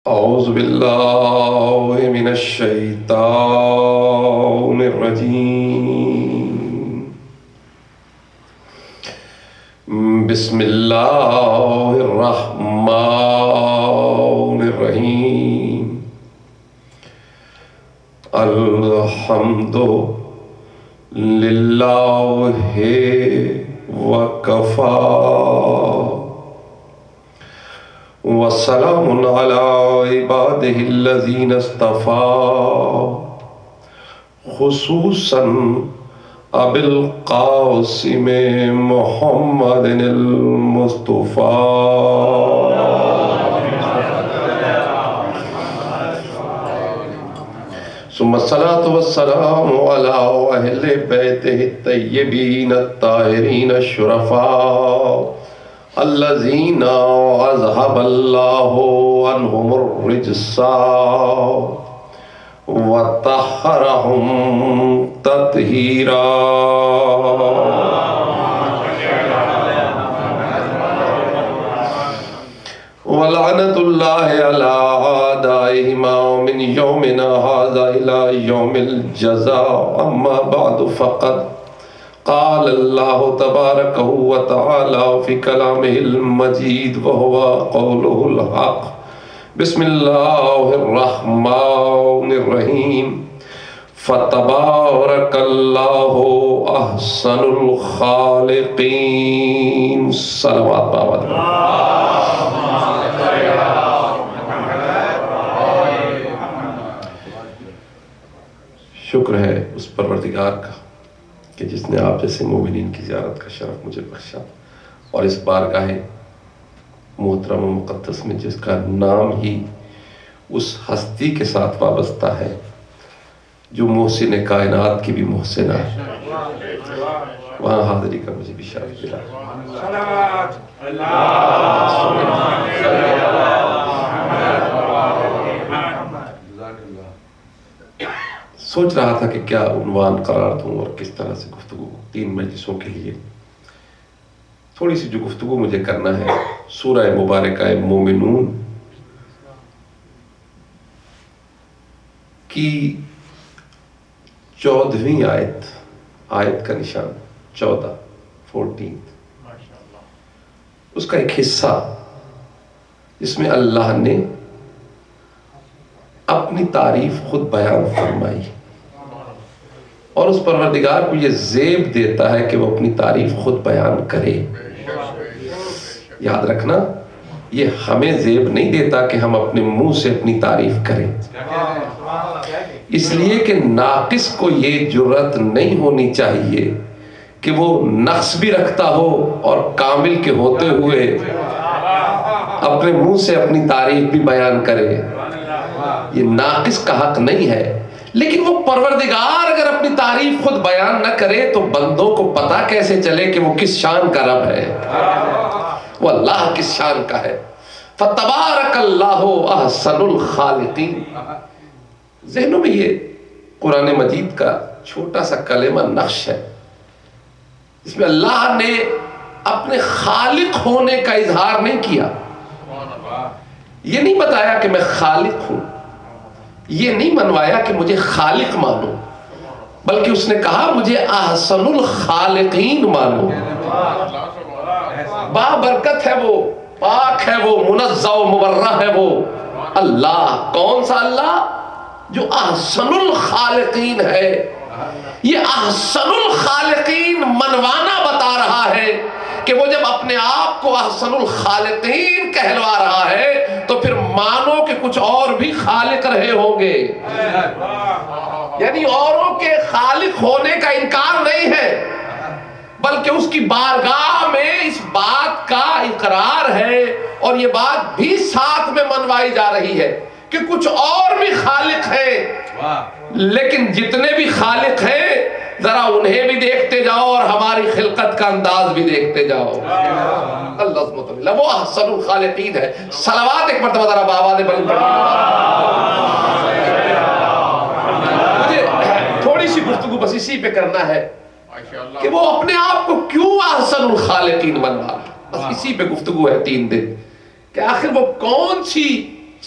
اعوذ باللہ من الشیطان الرجیم بسم اللہ الرحمن الرحیم الحمد للہ وکفا وسلام علی عبادہ الذین اصطفى خصوصا ابی القاسم محمد المصطفى ثم الصلاة والسلام على اہل بیتہ الطیبین الطاہرین الشرفاء الذین اذهب اللہ عنہم الرجس وطہرہم تطہیرا ولعنۃ اللہ علی اعدائہما من یومنا ھذا الی یوم الجزاء اما بعد فقد قال اللہ تبارک و تعالی فی کلامہ المجید وہو قولہ الحق بسم اللہ الرحمن الرحیم فتبارک اللہ احسن الخالقین صلوات بابا شکر ہے اس پروردگار کا کہ جس نے آپ جیسے مومنین کی زیارت کا شرف مجھے بخشا اور اس بارگاہ محترم و مقدس میں جس کا نام ہی اس ہستی کے ساتھ وابستہ ہے جو محسن کائنات کی بھی محسنہ ہے، وہاں حاضری کا مجھے بھی شرف ملا۔ سوچ رہا تھا کہ کیا عنوان قرار دوں اور کس طرح سے گفتگو 3 مجلسوں کے لیے۔ تھوڑی سی جو گفتگو مجھے کرنا ہے سورہ مبارکہ مومنون کی 14ویں آیت کا نشان 14 اس کا ایک حصہ جس میں اللہ نے اپنی تعریف خود بیان فرمائی اور اس پروردگار کو یہ زیب دیتا ہے کہ وہ اپنی تعریف خود بیان کرے۔ یاد رکھنا یہ ہمیں زیب نہیں دیتا کہ ہم اپنے منہ سے اپنی تعریف کریں، اس لیے کہ ناقص کو یہ جرأت نہیں ہونی چاہیے کہ وہ نقص بھی رکھتا ہو اور کامل کے ہوتے ہوئے اپنے منہ سے اپنی تعریف بھی بیان کرے۔ یہ ناقص کا حق نہیں ہے، لیکن وہ پروردگار اگر اپنی تعریف خود بیان نہ کرے تو بندوں کو پتا کیسے چلے کہ وہ کس شان کا رب ہے، وہ اللہ کس شان کا ہے۔ فتبارک اللہ احسن الخالقین۔ ذہنوں میں یہ قرآن مجید کا چھوٹا سا کلمہ نقش ہے، اس میں اللہ نے اپنے خالق ہونے کا اظہار نہیں کیا، یہ نہیں بتایا کہ میں خالق ہوں، یہ نہیں منوایا کہ مجھے خالق مانو، بلکہ اس نے کہا مجھے احسن الخالقین مانو۔ بابرکت ہے وہ، پاک ہے وہ، منزہ و مبرہ ہے وہ اللہ۔ کون سا اللہ؟ جو احسن الخالقین ہے۔ یہ احسن الخالقین منوانا بتا رہا ہے کہ وہ جب اپنے آپ کو احسن الخالقین کہلوا رہا ہے تو پھر مانو کہ کچھ اور بھی خالق رہے ہوں گے، یعنی اوروں کے خالق ہونے کا انکار نہیں ہے، بلکہ اس کی بارگاہ میں اس بات کا اقرار ہے اور یہ بات بھی ساتھ میں منوائی جا رہی ہے کہ کچھ اور بھی خالق ہیں، لیکن جتنے بھی خالق ہیں ذرا انہیں بھی دیکھتے جاؤ اور ہماری خلقت کا انداز بھی دیکھتے جاؤ۔ اللہ عظمت اللہ، وہ احسن الخالقین ہے۔ صلوات ایک مرتبہ ذرا بابا نے بلند پڑھی۔ مجھے تھوڑی سی گفتگو بس اسی پہ کرنا ہے کہ وہ اپنے آپ کو کیوں احسن الخالقین بنوا، بس اسی پہ گفتگو ہے 3 دن کہ آخر وہ کون سی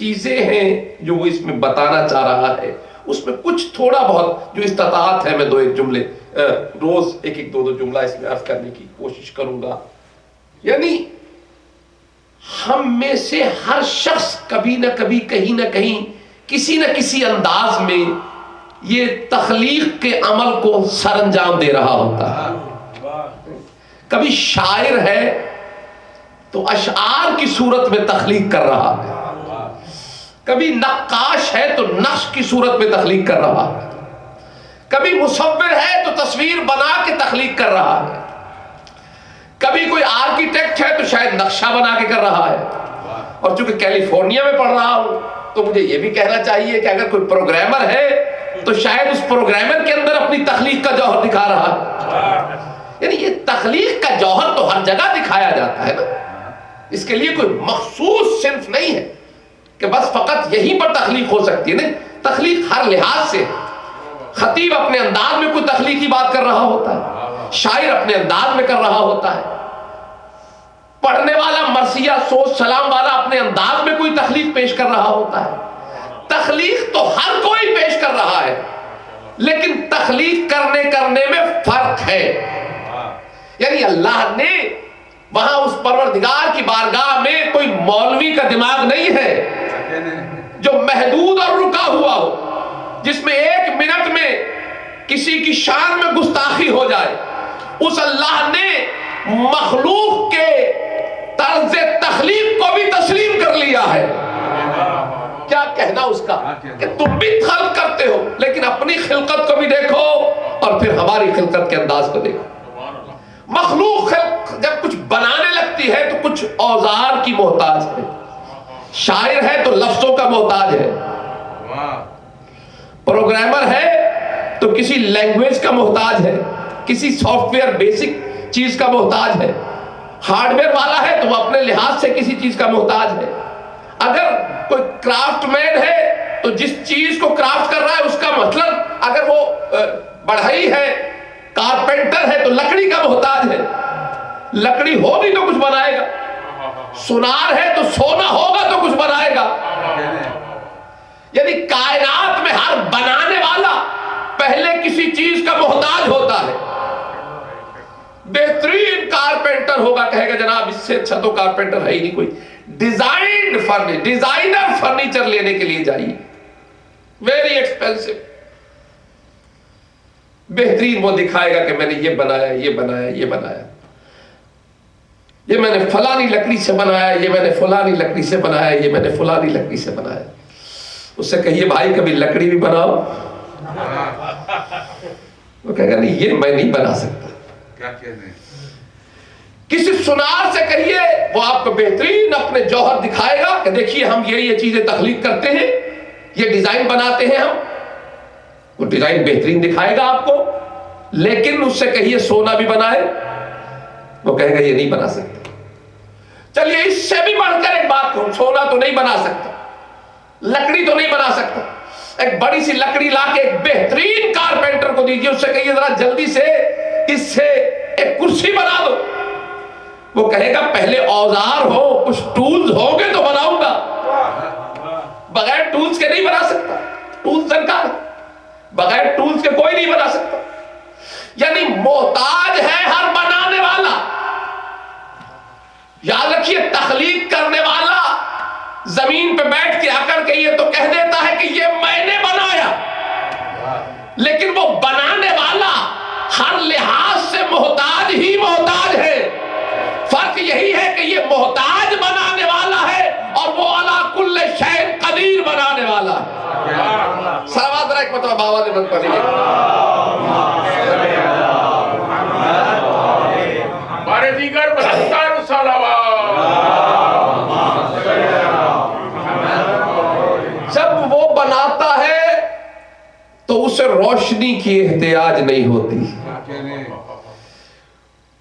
چیزیں ہیں جو وہ اس میں بتانا چاہ رہا ہے، اس میں کچھ تھوڑا بہت جو استطاعت ہے میں دو ایک جملے روز ایک دو جملہ اس میں عرض کرنے کی کوشش کروں گا. یعنی ہم میں سے ہر شخص کبھی نہ کبھی کہیں نہ کہیں کسی نہ کسی انداز میں یہ تخلیق کے عمل کو سر انجام دے رہا ہوتا ہے. کبھی شاعر ہے تو اشعار کی صورت میں تخلیق کر رہا ہے، کبھی نقاش ہے تو نقش کی صورت میں تخلیق کر رہا ہے، کبھی مصور ہے تو تصویر بنا کے تخلیق کر رہا ہے، کبھی کوئی آرکیٹیکٹ ہے تو شاید نقشہ بنا کے کر رہا ہے. اور چونکہ کیلیفورنیا میں پڑھ رہا ہوں تو مجھے یہ بھی کہنا چاہیے کہ اگر کوئی پروگرامر ہے تو شاید اس پروگرامر کے اندر اپنی تخلیق کا جوہر دکھا رہا ہے. یعنی یہ تخلیق کا جوہر تو ہر جگہ دکھایا جاتا ہے نا، اس کے لیے کوئی مخصوص صنف نہیں ہے کہ بس فقط یہیں پر تخلیق ہو سکتی ہے. نہیں، تخلیق ہر لحاظ سے. خطیب اپنے انداز میں کوئی تخلیقی بات کر رہا ہوتا ہے، شاعر اپنے انداز میں کر رہا ہوتا ہے، پڑھنے والا مرثیہ سوچ سلام والا اپنے انداز میں کوئی تخلیق پیش کر رہا ہوتا ہے. تخلیق تو ہر کوئی پیش کر رہا ہے، لیکن تخلیق کرنے میں فرق ہے. یعنی اللہ نے وہاں اس پروردگار کی بارگاہ میں کوئی مولوی کا دماغ نہیں ہے جو محدود اور رکا ہوا ہو، جس میں 1 منٹ میں کسی کی شان میں گستاخی ہو جائے. اس اللہ نے مخلوق کے طرز تخلیق کو بھی تسلیم کر لیا ہے. کیا کہنا اس کا کہ تم بھی خلق کرتے ہو لیکن اپنی خلقت کو بھی دیکھو اور پھر ہماری خلقت کے انداز کو دیکھو. مخلوق جب کچھ بنانے لگتی ہے تو کچھ اوزار کی محتاج ہے. شاعر ہے تو لفظوں کا محتاج ہے، پروگرامر ہے تو کسی لینگویج کا محتاج ہے، کسی سافٹ ویئر بیسک چیز کا محتاج ہے، ہارڈ ویئر والا ہے تو وہ اپنے لحاظ سے کسی چیز کا محتاج ہے. اگر کوئی کرافٹ مین ہے تو جس چیز کو کرافٹ کر رہا ہے اس کا مطلب، اگر وہ بڑھئی ہے، کارپینٹر ہے تو لکڑی کا محتاج ہے. لکڑی ہوگی تو کچھ بنائے گا. سونار ہے تو سونا ہوگا تو کچھ بنائے گا. یعنی کائنات میں ہر بنانے والا پہلے کسی چیز کا محتاج ہوتا ہے. بہترین کارپینٹر ہوگا، کہے گا جناب اس سے اچھا تو کارپینٹر ہے ہی نہیں کوئی. ڈیزائنر فرنیچر لینے کے لیے جائیے، ویری ایکسپینسو. بہترین وہ دکھائے گا کہ میں نے یہ بنایا، یہ بنایا، یہ بنایا، یہ میں نے فلانی لکڑی سے بنایا، یہ میں نے فلانی لکڑی سے بنایا، یہ میں نے فلانی لکڑی سے بنایا. اس سے کہیے بھائی کبھی لکڑی بھی بناؤ. وہ کہے گا نہیں یہ میں نہیں بنا سکتا. کسی سنار سے کہیے، وہ آپ کو بہترین اپنے جوہر دکھائے گا کہ دیکھیے ہم یہ چیزیں تخلیق کرتے ہیں، یہ ڈیزائن بناتے ہیں ہم. وہ ڈیزائن بہترین دکھائے گا آپ کو، لیکن اس سے کہیے سونا بھی بنائے، وہ کہے گا یہ نہیں بنا سکتا. چلیے اس سے بھی بڑھ کر ایک بات کہوں، سونا تو نہیں بنا سکتا، لکڑی تو نہیں بنا سکتا. ایک بڑی سی لکڑی لا کے ایک بہترین کارپینٹر کو دیجیے، اس سے کہیے ذرا جلدی سے اس سے ایک کرسی بنا دو. وہ کہے گا پہلے اوزار ہو، کچھ ٹولز ہوں گے تو بناؤں گا. بغیر ٹولز کے نہیں بنا سکتا. ٹولز درکار، بغیر ٹولز کے کوئی نہیں بنا سکتا. یعنی محتاج ہے ہر بنانے والا. یاد رکھیے تخلیق کرنے والا زمین پہ بیٹھ کے اکڑ کے یہ تو کہہ دیتا ہے کہ یہ میں نے بنایا، لیکن وہ بنانے والا ہر لحاظ سے محتاج ہی محتاج ہے. فرق یہی ہے کہ یہ محتاج بنانے والا ہے اور وہ علی کل شیء قدیر بنانے والا ہے. صلوات ایک مرتبہ بابا نے بند پڑھی ہمارے دیگر بہتر صلوات. جب وہ بناتا ہے تو اسے روشنی کی احتیاج نہیں ہوتی.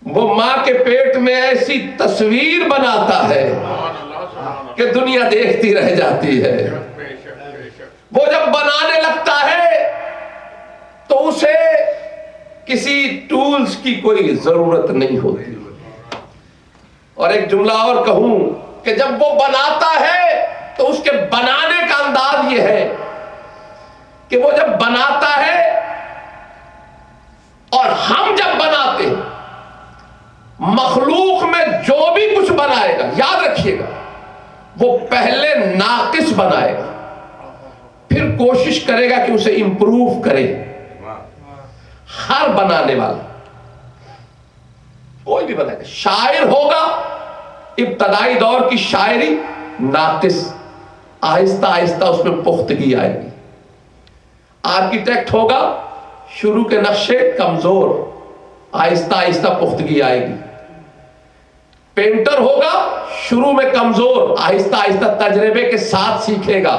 وہ ماں کے پیٹ میں ایسی تصویر بناتا ہے کہ دنیا دیکھتی رہ جاتی ہے. وہ جب بنانے لگتا ہے تو اسے کسی ٹولز کی کوئی ضرورت نہیں ہوتی. اور ایک جملہ اور کہوں کہ جب وہ بناتا ہے تو اس کے بنانے کا انداز یہ ہے کہ وہ جب بناتا ہے اور ہم جب بناتے ہیں، مخلوق میں جو بھی کچھ بنائے گا، یاد رکھیے گا، وہ پہلے ناقص بنائے گا، پھر کوشش کرے گا کہ اسے امپروو کرے۔ ہر بنانے والا، کوئی بھی بنائے گا، شاعر ہوگا، ابتدائی دور کی شاعری ناقص، آہستہ آہستہ اس میں پختگی آئے گی۔ آرکیٹیکٹ ہوگا، شروع کے نقشے کمزور، آہستہ آہستہ پختگی آئے گی۔ پینٹر ہوگا، شروع میں کمزور، آہستہ آہستہ تجربے کے ساتھ سیکھے گا۔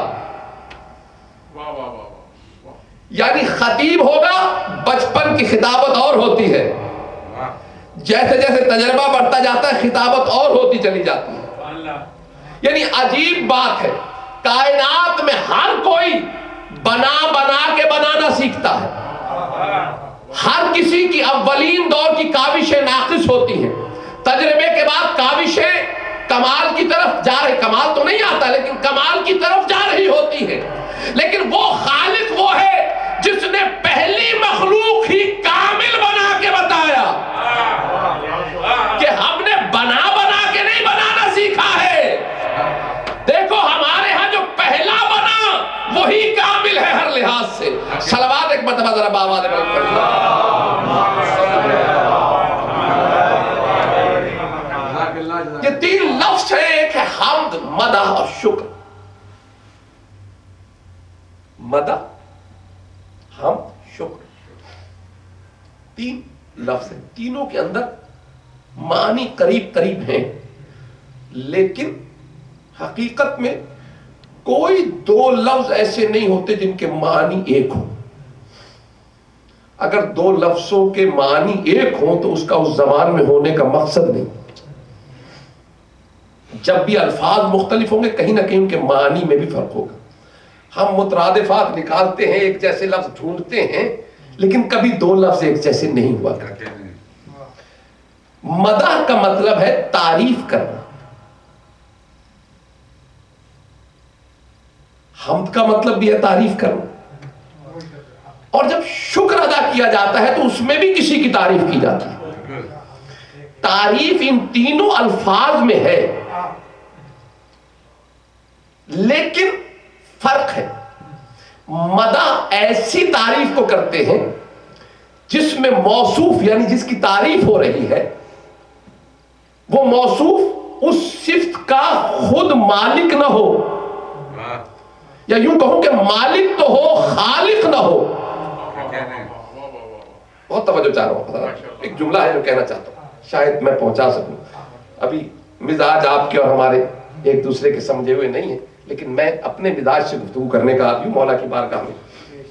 یعنی خطیب ہوگا، بچپن کی خطابت اور ہوتی ہے، جیسے جیسے تجربہ بڑھتا جاتا ہے خطابت اور ہوتی چلی جاتی ہے۔ یعنی عجیب بات ہے، کائنات میں ہر کوئی بنا بنا کے بنانا سیکھتا ہے۔ ہر کسی کی اولین دور کی کاوشیں ناقص ہوتی ہیں، تجربے کے بعد کاوشیں کمال کی طرف جا رہی، کمال تو نہیں آتا لیکن کمال کی طرف جا رہی ہوتی ہے۔ لیکن وہ خالق وہ ہے جس نے پہلی مخلوق ہی کامل بنا کے بتایا کہ ہم نے بنا بنا کے نہیں بنانا سیکھا ہے۔ دیکھو ہمارے ہاں جو پہلا بنا وہی کامل ہے ہر لحاظ سے۔ صلوات ایک مرتبہ ذرا باواز پڑھیے۔ یہ تین لفظ ہیں، ایک ہے حمد، مدح اور شکر۔ مدح، حمد، شکر، تین لفظ ہیں، تینوں کے اندر معنی قریب قریب ہیں، لیکن حقیقت میں کوئی دو لفظ ایسے نہیں ہوتے جن کے معنی ایک ہوں۔ اگر دو لفظوں کے معنی ایک ہوں تو اس کا اس زبان میں ہونے کا مقصد نہیں۔ جب بھی الفاظ مختلف ہوں گے کہیں نہ کہیں ان کے معنی میں بھی فرق ہوگا۔ ہم مترادفات نکالتے ہیں، ایک جیسے لفظ ڈھونڈتے ہیں، لیکن کبھی دو لفظ ایک جیسے نہیں ہوا کرتے۔ مدح کا مطلب ہے تعریف کرنا، حمد کا مطلب بھی ہے تعریف کرنا، اور جب شکر ادا کیا جاتا ہے تو اس میں بھی کسی کی تعریف کی جاتی ہے۔ تعریف ان تینوں الفاظ میں ہے، لیکن فرق ہے۔ مدح ایسی تعریف کو کرتے ہیں جس میں موصوف یعنی جس کی تعریف ہو رہی ہے وہ موصوف اس صفت کا خود مالک نہ ہو، یا یوں کہوں کہ مالک تو ہو خالق نہ ہو۔ بہت توجہ چاہ رہا ہوں، ایک جملہ ہے جو کہنا چاہتا ہوں، شاید میں پہنچا سکوں۔ ابھی مزاج آپ کے اور ہمارے ایک دوسرے کے سمجھے ہوئے نہیں ہیں، لیکن میں اپنے مزاج سے گفتگو کرنے کا آدمی مولا کی بارگاہ میں۔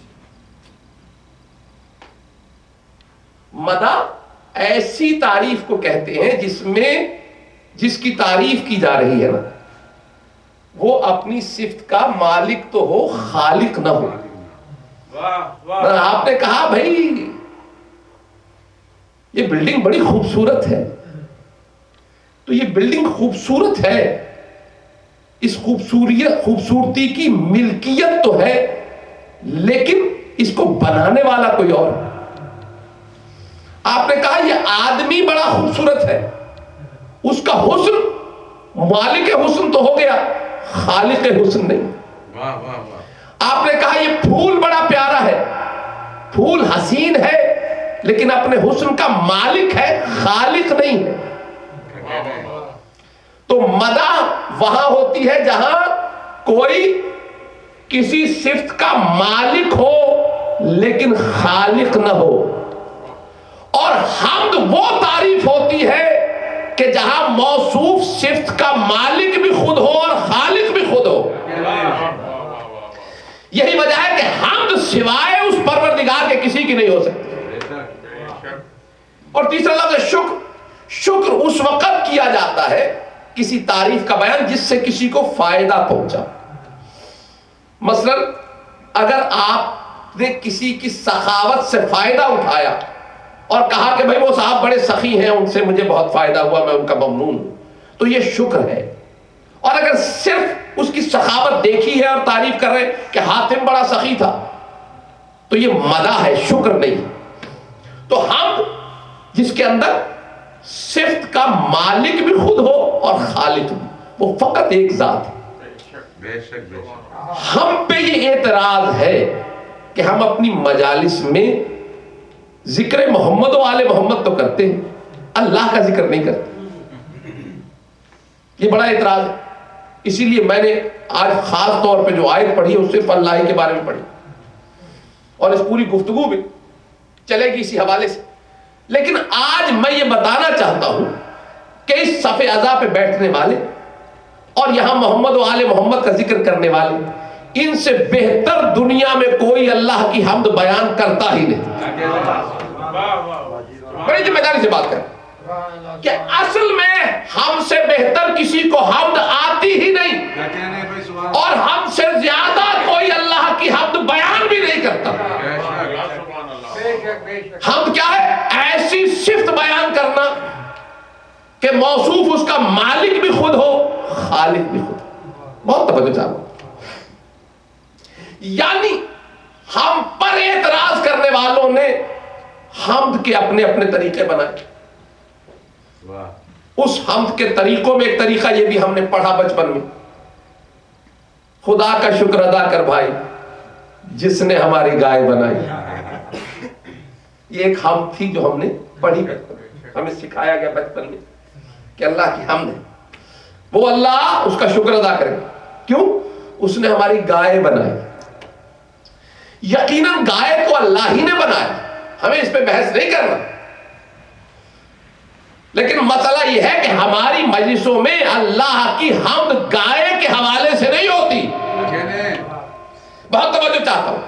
مدح ایسی تعریف کو کہتے ہیں جس میں جس کی تعریف کی جا رہی ہے نا وہ اپنی صفت کا مالک تو ہو خالق نہ ہو۔ آپ نے کہا بھائی یہ بلڈنگ بڑی خوبصورت ہے، تو یہ بلڈنگ خوبصورت ہے، اس خوبصورتی کی ملکیت تو ہے، لیکن اس کو بنانے والا کوئی اور۔ آپ نے کہا یہ آدمی بڑا خوبصورت ہے، اس کا حسن مالک حسن تو ہو گیا، خالق حسن نہیں۔ آپ نے کہا یہ پھول بڑا پیارا ہے، پھول حسین ہے لیکن اپنے حسن کا مالک ہے، خالق نہیں ہے۔ تو مدح وہاں ہوتی ہے جہاں کوئی کسی صفت کا مالک ہو لیکن خالق نہ ہو، اور حمد وہ تعریف ہوتی ہے کہ جہاں موصوف صفت کا مالک بھی خود ہو اور خالق بھی خود ہو۔ یہی وجہ ہے کہ حمد سوائے اس پروردگار کے کسی کی نہیں ہو سکتی۔ اور تیسرا لفظ شکر۔ شکر اس وقت کیا جاتا ہے کسی تعریف کا بیان جس سے کسی کو فائدہ پہنچا۔ مثلا اگر آپ نے کسی کی سخاوت سے فائدہ اٹھایا اور کہا کہ بھائی وہ صاحب بڑے سخی ہیں، ان سے مجھے بہت فائدہ ہوا، میں ان کا ممنون ہوں، تو یہ شکر ہے۔ اور اگر صرف اس کی سخاوت دیکھی ہے اور تعریف کر رہے ہیں کہ حاتم بڑا سخی تھا، تو یہ مدح ہے، شکر نہیں۔ تو ہم جس کے اندر صفت کا مالک بھی خود ہو اور خالق بھی، وہ فقط ایک ذات ہے۔ بے شک بے شک۔ ہم پہ یہ اعتراض ہے کہ ہم اپنی مجالس میں ذکر محمد و آل محمد تو کرتے ہیں، اللہ کا ذکر نہیں کرتے، یہ بڑا اعتراض ہے۔ اسی لیے میں نے آج خاص طور پہ جو آیت پڑھی ہے وہ صرف اللہ کے بارے میں پڑھی، اور اس پوری گفتگو بھی چلے گی اسی حوالے سے۔ لیکن آج میں یہ بتانا چاہتا ہوں کہ اس صف اعضاء پہ بیٹھنے والے اور یہاں محمد و آل محمد کا ذکر کرنے والے، ان سے بہتر دنیا میں کوئی اللہ کی حمد بیان کرتا ہی نہیں۔ بڑی ذمہ داری سے بات کریں کہ اصل میں ہم سے بہتر کسی کو حمد آتی ہی نہیں، اور ہم سے زیادہ کوئی اللہ کی حمد بیان بھی نہیں کرتا۔ حمد کیا ہے؟ ایسی صفت بیان کرنا کہ موصوف اس کا مالک بھی خود ہو، خالق بھی خود ہو۔ بہت توجہ چاہوں، یعنی ہم پر اعتراض کرنے والوں نے حمد کے اپنے اپنے طریقے بنائے۔ اس حمد کے طریقوں میں ایک طریقہ یہ بھی ہم نے پڑھا بچپن میں، خدا کا شکر ادا کر بھائی جس نے ہماری گائے بنائی۔ یہ ایک حمد تھی جو ہم نے پڑھی بچپن میں، ہمیں سکھایا گیا بچپن میں کہ اللہ کی حمد ہے، وہ اللہ اس کا شکر ادا کرے۔ کیوں؟ اس نے ہماری گائے بنائی۔ یقیناً گائے کو اللہ ہی نے بنایا، ہمیں اس پہ بحث نہیں کرنا، لیکن مسئلہ یہ ہے کہ ہماری مجلسوں میں اللہ کی حمد گائے کے حوالے سے نہیں ہوتی۔ بہت توجہ چاہتا ہوں،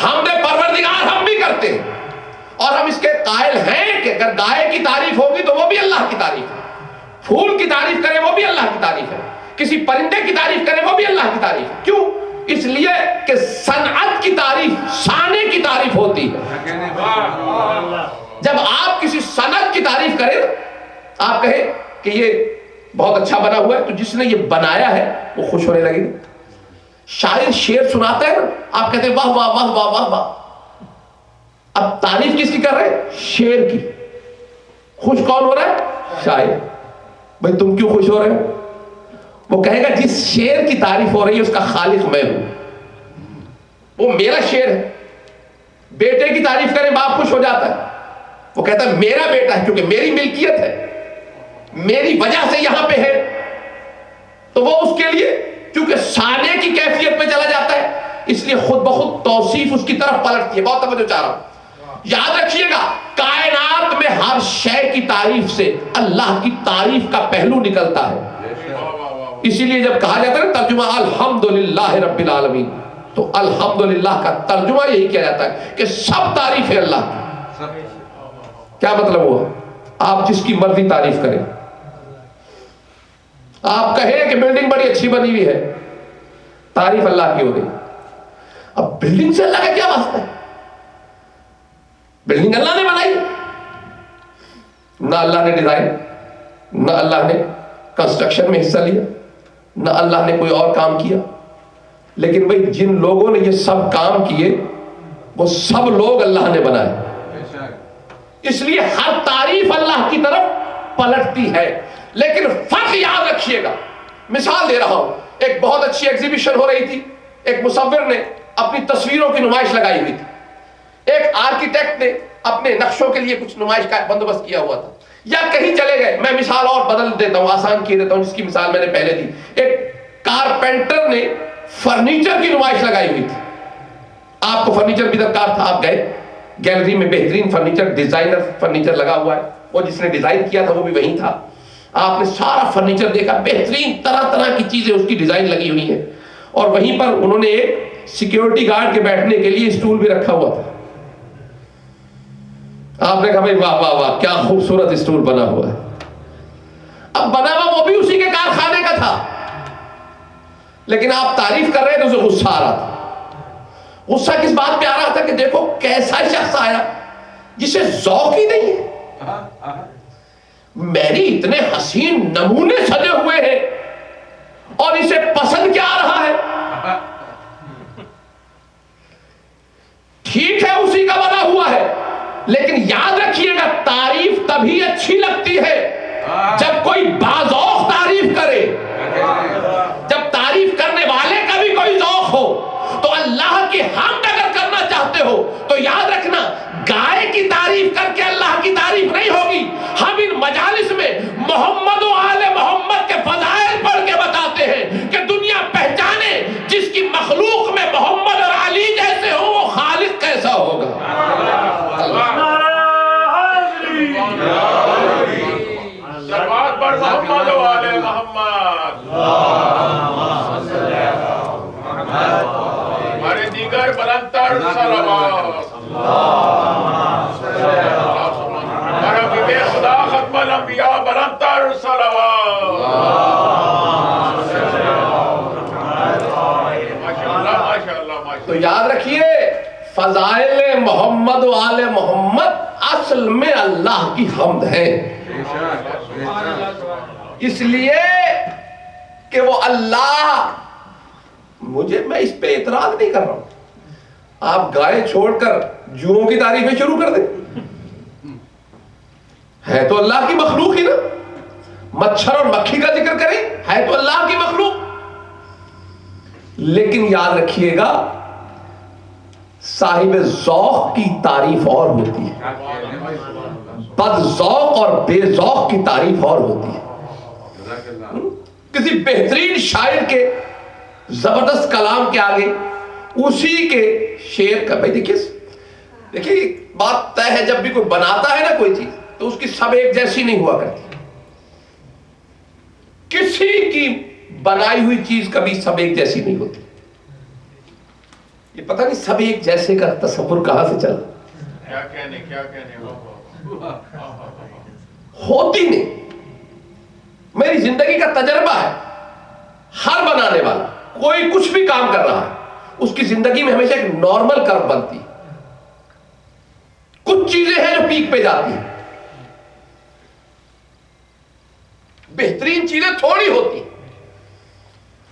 حمد پروردگار ہم بھی کرتے ہیں، اور ہم اس کے قائل ہیں کہ اگر گائے کی تعریف ہوگی تو وہ بھی اللہ کی تعریف ہے، پھول کی تعریف کرے وہ بھی اللہ کی تعریف ہے، کسی پرندے کی تعریف کرے وہ بھی اللہ کی تعریف ہے۔ کیوں؟ اس لیے کہ صنعت کی تعریف صانع کی تعریف ہوتی ہے۔ جب آپ کسی صنعت کی تعریف کریں، آپ کہیں کہ یہ بہت اچھا بنا ہوا ہے، تو جس نے یہ بنایا ہے وہ خوش ہونے لگے گا۔ شاعر شعر سناتا ہے نا، آپ کہتے ہیں واہ واہ واہ واہ واہ واہ، اب تعریف کس کی کر رہے ہیں؟ شعر کی۔ خوش کون ہو رہا ہے؟ شاعر۔ بھئی تم کیوں خوش ہو رہے ہو؟ وہ کہے گا جس شعر کی تعریف ہو رہی ہے اس کا خالق میں ہوں، وہ میرا شعر ہے۔ بیٹے کی تعریف کریں باپ خوش ہو جاتا ہے، وہ کہتا ہے میرا بیٹا ہے کیونکہ میری ملکیت ہے، میری وجہ سے یہاں پہ ہے، تو وہ اس کے لیے کیونکہ صانع کی کیفیت میں چلا جاتا ہے، اس لیے خود بخود توصیف اس کی طرف پلٹتی ہے۔ بہت توجہ چاہ رہا ہوں، یاد رکھیے گا کائنات میں ہر شے کی تعریف سے اللہ کی تعریف کا پہلو نکلتا ہے۔ اسی لیے جب کہا جاتا ہے نا ترجمہ الحمدللہ رب العالمین، تو الحمدللہ کا ترجمہ یہی کیا جاتا ہے کہ سب تعریف ہے اللہ کی۔ کیا مطلب ہوا؟ آپ جس کی مرضی تعریف کریں، آپ کہیں کہ بلڈنگ بڑی اچھی بنی ہوئی ہے، تعریف اللہ کی ہو گئی۔ اب بلڈنگ سے اللہ کا کیا واسطہ ہے؟ بلڈنگ اللہ نے بنائی، نہ اللہ نے ڈیزائن، نہ اللہ نے کنسٹرکشن میں حصہ لیا، نہ اللہ نے کوئی اور کام کیا، لیکن بھئی جن لوگوں نے یہ سب کام کیے وہ سب لوگ اللہ نے بنائے، اس لیے ہر تعریف اللہ کی طرف پلٹتی ہے۔ لیکن فرق یاد رکھیے گا، مثال دے رہا ہوں، ایک بہت اچھی ایگزیبیشن ہو رہی تھی، ایک مصور نے اپنی تصویروں کی نمائش لگائی ہوئی تھی، ایک آرکیٹیکٹ نے اپنے نقشوں کے لیے کچھ نمائش کا بندوبست کیا ہوا تھا، یا کہیں چلے گئے، میں مثال اور بدل دیتا ہوں، آسان کیے دیتا ہوں، جس کی مثال میں نے پہلے دی، ایک کارپینٹر نے فرنیچر کی نمائش لگائی ہوئی تھی، آپ کو فرنیچر بھی درکار تھا، آپ گئے گیلری میں، بہترین فرنیچر، ڈیزائنر فرنیچر لگا ہوا ہے، وہ جس نے ڈیزائن کیا تھا وہ بھی وہیں تھا، آپ نے سارا فرنیچر دیکھا، بہترین طرح طرح کی چیزیں اس کی ڈیزائن لگی ہوئی ہیں، اور وہیں پر انہوں نے ایک سیکیورٹی گارڈ کے بیٹھنے کے لیے اسٹول بھی رکھا ہوا تھا۔ آپ نے کہا بھائی واہ واہ واہ کیا خوبصورت اسٹول بنا ہوا ہے، اب بنا ہوا وہ بھی اسی کے کارخانے کا تھا، لیکن آپ تعریف کر رہے تھے، اسے غصہ آ رہا تھا۔ غصہ کس بات پہ آ رہا تھا کہ دیکھو کیسا شخص آیا جسے ذوق ہی نہیں ہے، میری اتنے حسین نمونے سجے ہوئے ہیں اور اسے پسند کیا آ رہا ہے؟ ٹھیک ہے اسی کا بنا ہوا ہے، لیکن یاد رکھیے گا تعریف تبھی اچھی لگتی ہے جب کوئی باذوق تعریف کرے، جب تعریف کرنے والے کا بھی کوئی ذوق ہو۔ تو اللہ کی حمد اگر کرنا چاہتے ہو تو یاد رکھنا گائے کی تعریف کر کے اللہ کی تعریف نہیں ہوگی۔ ہم ان مجالس میں محمد و آل محمد کے فضائل پڑھ کے بتاتے ہیں کہ دنیا پہچانے جس کی مخلوق میں محمد اور علی جیسے ہوں وہ خالق کیسا ہوگا۔ سلوات پر محمد و آل محمد، ہمارے دیگر بلندتر صلوات، ہمارا بے خدا ختم الانبیاء بلندتر صلوات۔ ماشاءاللہ۔ تو یاد رکھیے فضائل محمد و آل محمد اصل میں اللہ کی حمد ہے، اس لیے کہ وہ اللہ، میں اس پہ اعتراض نہیں کر رہا ہوں، آپ گائے چھوڑ کر جوؤں کی تعریفیں شروع کر دیں، ہے تو اللہ کی مخلوق ہی نا، مچھر اور مکھی کا ذکر کریں، ہے تو اللہ کی مخلوق، لیکن یاد رکھیے گا صاحب ذوق کی تعریف اور ہوتی ہے، بد ذوق اور بے ذوق کی تعریف اور ہوتی ہے۔ کسی بہترین شاعر کے زبردست کلام کے آگے اسی کے شعر کا، بھائی دیکھیے بات طے ہے، جب بھی کوئی بناتا ہے نا کوئی چیز تو اس کی سب ایک جیسی نہیں ہوا کرتی، کسی کی بنائی ہوئی چیز کبھی سب ایک جیسی نہیں ہوتی۔ یہ پتہ نہیں سب ایک جیسے کا تصور کہاں سے چلا، کیا کہنے ہوتی نہیں۔ میری زندگی کا تجربہ ہے، ہر بنانے والا کوئی کچھ بھی کام کر رہا ہے اس کی زندگی میں ہمیشہ ایک نارمل کرو بنتی، کچھ چیزیں ہیں جو پیک پہ جاتی ہیں، بہترین چیزیں تھوڑی ہوتی،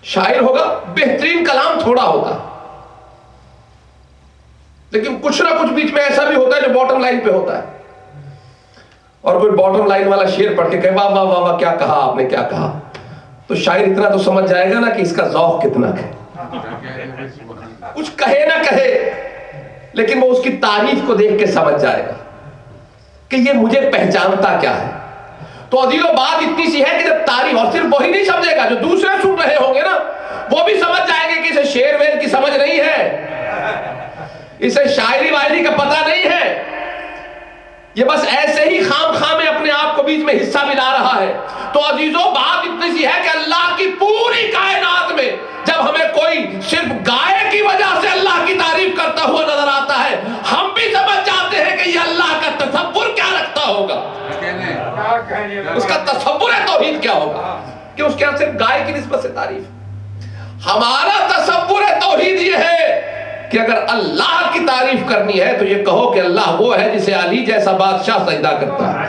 شاعر ہوگا بہترین کلام تھوڑا ہوتا، لیکن کچھ نہ کچھ بیچ میں ایسا بھی ہوتا ہے جو باٹم لائن پہ ہوتا ہے، اور کوئی باٹم لائن والا شعر پڑھ کے کہے واہ واہ واہ واہ کیا کہا آپ نے، کیا کہا، تو شاعر اتنا تو سمجھ جائے گا نا کہ اس کا ذوق کتنا ہے، کچھ کہے نہ کہے لیکن وہ اس کی تعریف کو دیکھ کے سمجھ جائے گا کہ یہ مجھے پہچانتا کیا ہے۔ تو عزیزو بات اتنی سی ہے کہ جب تعریف، اور صرف وہی نہیں سمجھے گا جو دوسرے سن رہے ہوں گے نا، وہ بھی سمجھ جائیں گے کہ اسے شعر ویر کی سمجھ نہیں ہے، اسے شاعری وائری کا پتہ نہیں ہے، یہ بس ایسے ہی خام خام اپنے آپ کو بیچ میں حصہ ملا رہا ہے۔ تو عزیزو بات اتنی سی ہے کہ اللہ کی پوری کائنات میں جب ہمیں کوئی صرف گائے کی وجہ سے اللہ کی تعریف کرتا ہوا نظر آتا ہے، ہم بھی سمجھ جاتے ہیں کہ یہ اللہ کا تصور کیا رکھتا ہوگا، اس کا تصور توحید کیا ہوگا کہ اس کے یہاں صرف گائے کی نسبت سے تعریف۔ ہمارا تصور توحید یہ ہے کہ اگر اللہ کی تعریف کرنی ہے تو یہ کہو کہ اللہ وہ ہے جسے علی جیسا بادشاہ سجدہ کرتا ہے۔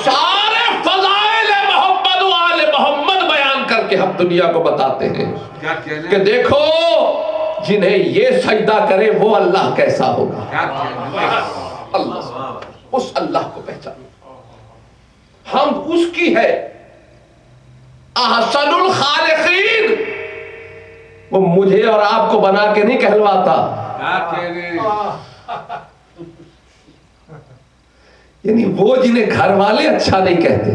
سارے فضائل محمد و آل محمد بیان کر کے ہم دنیا کو بتاتے ہیں کہ دیکھو جنہیں یہ سجدہ کرے وہ اللہ کیسا ہوگا، اللہ، اس اللہ کو پہچانو، ہم اس کی ہے احسن الخالقین، وہ مجھے اور آپ کو بنا کے نہیں کہلواتا، یعنی وہ جنہیں گھر والے اچھا نہیں کہتے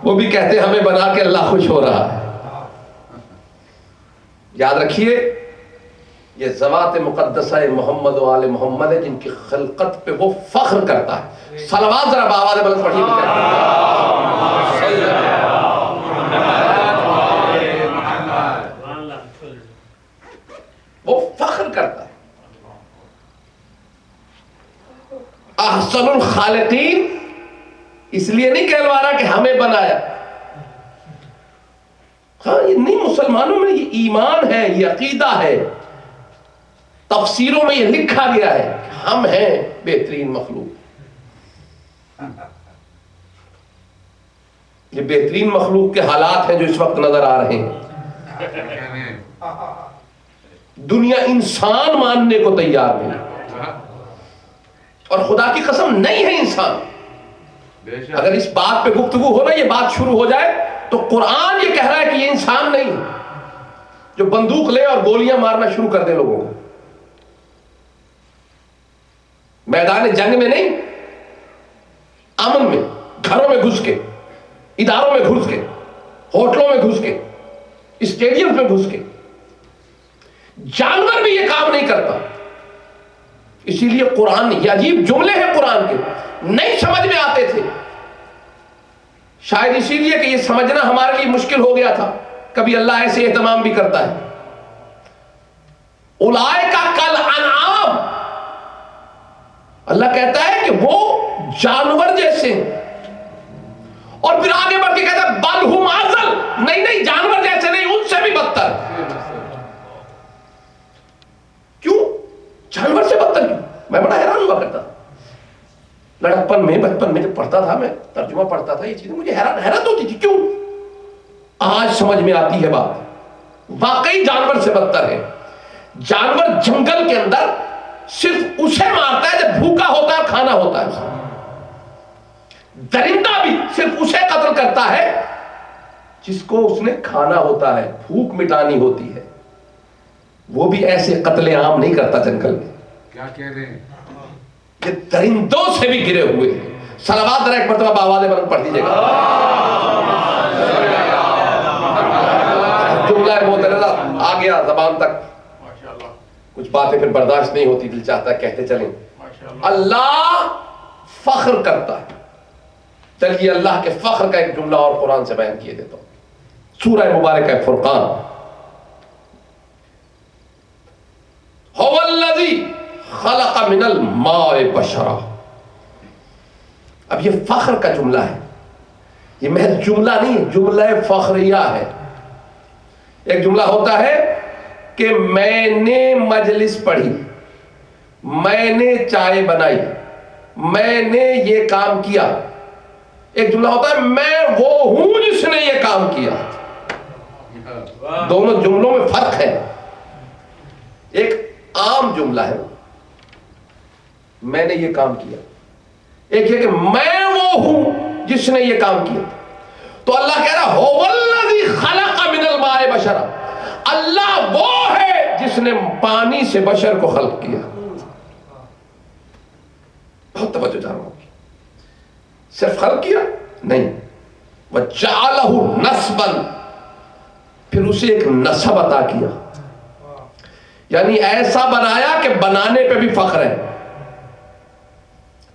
وہ بھی کہتے ہمیں بنا کے اللہ خوش ہو رہا ہے۔ یاد رکھیے یہ ذوات مقدسہ محمد و آل محمد ہے جن کی خلقت پہ وہ فخر کرتا ہے۔ صلوات ذرا بآواز بلند پڑھیے، وہ فخر کرتا ہے۔ احسن الخالقین اس لیے نہیں کہلوا رہا کہ ہمیں بنایا، ہاں یہ نہیں، مسلمانوں میں یہ ایمان ہے، یہ عقیدہ ہے، تفسیروں میں یہ لکھا گیا ہے کہ ہم ہیں بہترین مخلوق، یہ بہترین مخلوق کے حالات ہیں جو اس وقت نظر آ رہے ہیں. کیا کہنے ہیں؟ دنیا انسان ماننے کو تیار نہیں, اور خدا کی قسم نہیں ہے انسان. بے شک. اگر اس بات پہ گفتگو ہو نا, یہ بات شروع ہو جائے تو قرآن یہ کہہ رہا ہے کہ یہ انسان نہیں جو بندوق لے اور گولیاں مارنا شروع کر دے لوگوں کو. میدان جنگ میں نہیں, امن میں, گھروں میں گھس کے, اداروں میں گھس کے, ہوٹلوں میں گھس کے, اسٹیڈیم میں گھس کے. جانور بھی یہ کام نہیں کرتا. اسی لیے قرآن, یہ عجیب جملے ہیں قرآن کے, نہیں سمجھ میں آتے تھے. شاید اسی لیے کہ یہ سمجھنا ہمارے لیے مشکل ہو گیا تھا. کبھی اللہ ایسے اہتمام بھی کرتا ہے. اولئک کالانعام, اللہ کہتا ہے کہ وہ جانور جیسے ہیں. اور پھر آگے بڑھ کے کہتا ہے بل ہم اضل, نہیں جانور جیسے نہیں, ان سے بھی بدتر. کیوں جانور سے بدتر کیوں؟ میں بڑا حیران ہوا کرتا تھا لڑکپن میں, بچپن میں جب پڑھتا تھا, میں ترجمہ پڑھتا تھا, یہ چیزیں مجھے حیرت ہوتی تھی. کیوں؟ آج سمجھ میں آتی ہے بات. واقعی جانور سے بدتر ہے. جانور جنگل کے اندر صرف اسے مارتا ہے جب بھوکا ہوتا ہے, کھانا ہوتا ہے. درندہ بھی صرف اسے قتل کرتا ہے جس کو اس نے کھانا ہوتا ہے, بھوک مٹانی ہوتی ہے. وہ بھی ایسے قتل عام نہیں کرتا جنگل میں. کیا کہہ رہے ہیں؟ یہ درندوں سے بھی گرے ہوئے ہیں. صلوات ذرا ایک مرتبہ آواز بلند پڑھ دیجیے گا. جملہ معترضہ آ گیا زبان تک, ماشاءاللہ کچھ باتیں پھر برداشت نہیں ہوتی, دل چاہتا ہے کہتے چلیں. ماشاءاللہ. اللہ فخر کرتا ہے. چلیے اللہ کے فخر کا ایک جملہ اور قرآن سے بیان کیے دیتا ہوں. سورہ مبارکہ فرقان. هو الذی خلق من الماء بشرا. اب یہ فخر کا جملہ ہے, یہ محض جملہ نہیں ہے, جملہ فخریہ ہے. ایک جملہ ہوتا ہے کہ میں نے مجلس پڑھی, میں نے چائے بنائی, میں نے یہ کام کیا. ایک جملہ ہوتا ہے میں وہ ہوں جس نے یہ کام کیا. دونوں جملوں میں فرق ہے. ایک عام جملہ ہے میں نے یہ کام کیا, ایک ہے کہ میں وہ ہوں جس نے یہ کام کیا. تو اللہ کہہ رہا هو الذی خلق من الماء بشرا, اللہ وہ ہے جس نے پانی سے بشر کو خلق کیا. بہت توجہ چاہ رہا ہوں. صرف خلق کیا نہیں, وَجَعَلَهُ نَسْبًا, پھر اسے ایک نسب عطا کیا. یعنی ایسا بنایا کہ بنانے پہ بھی فخر ہے,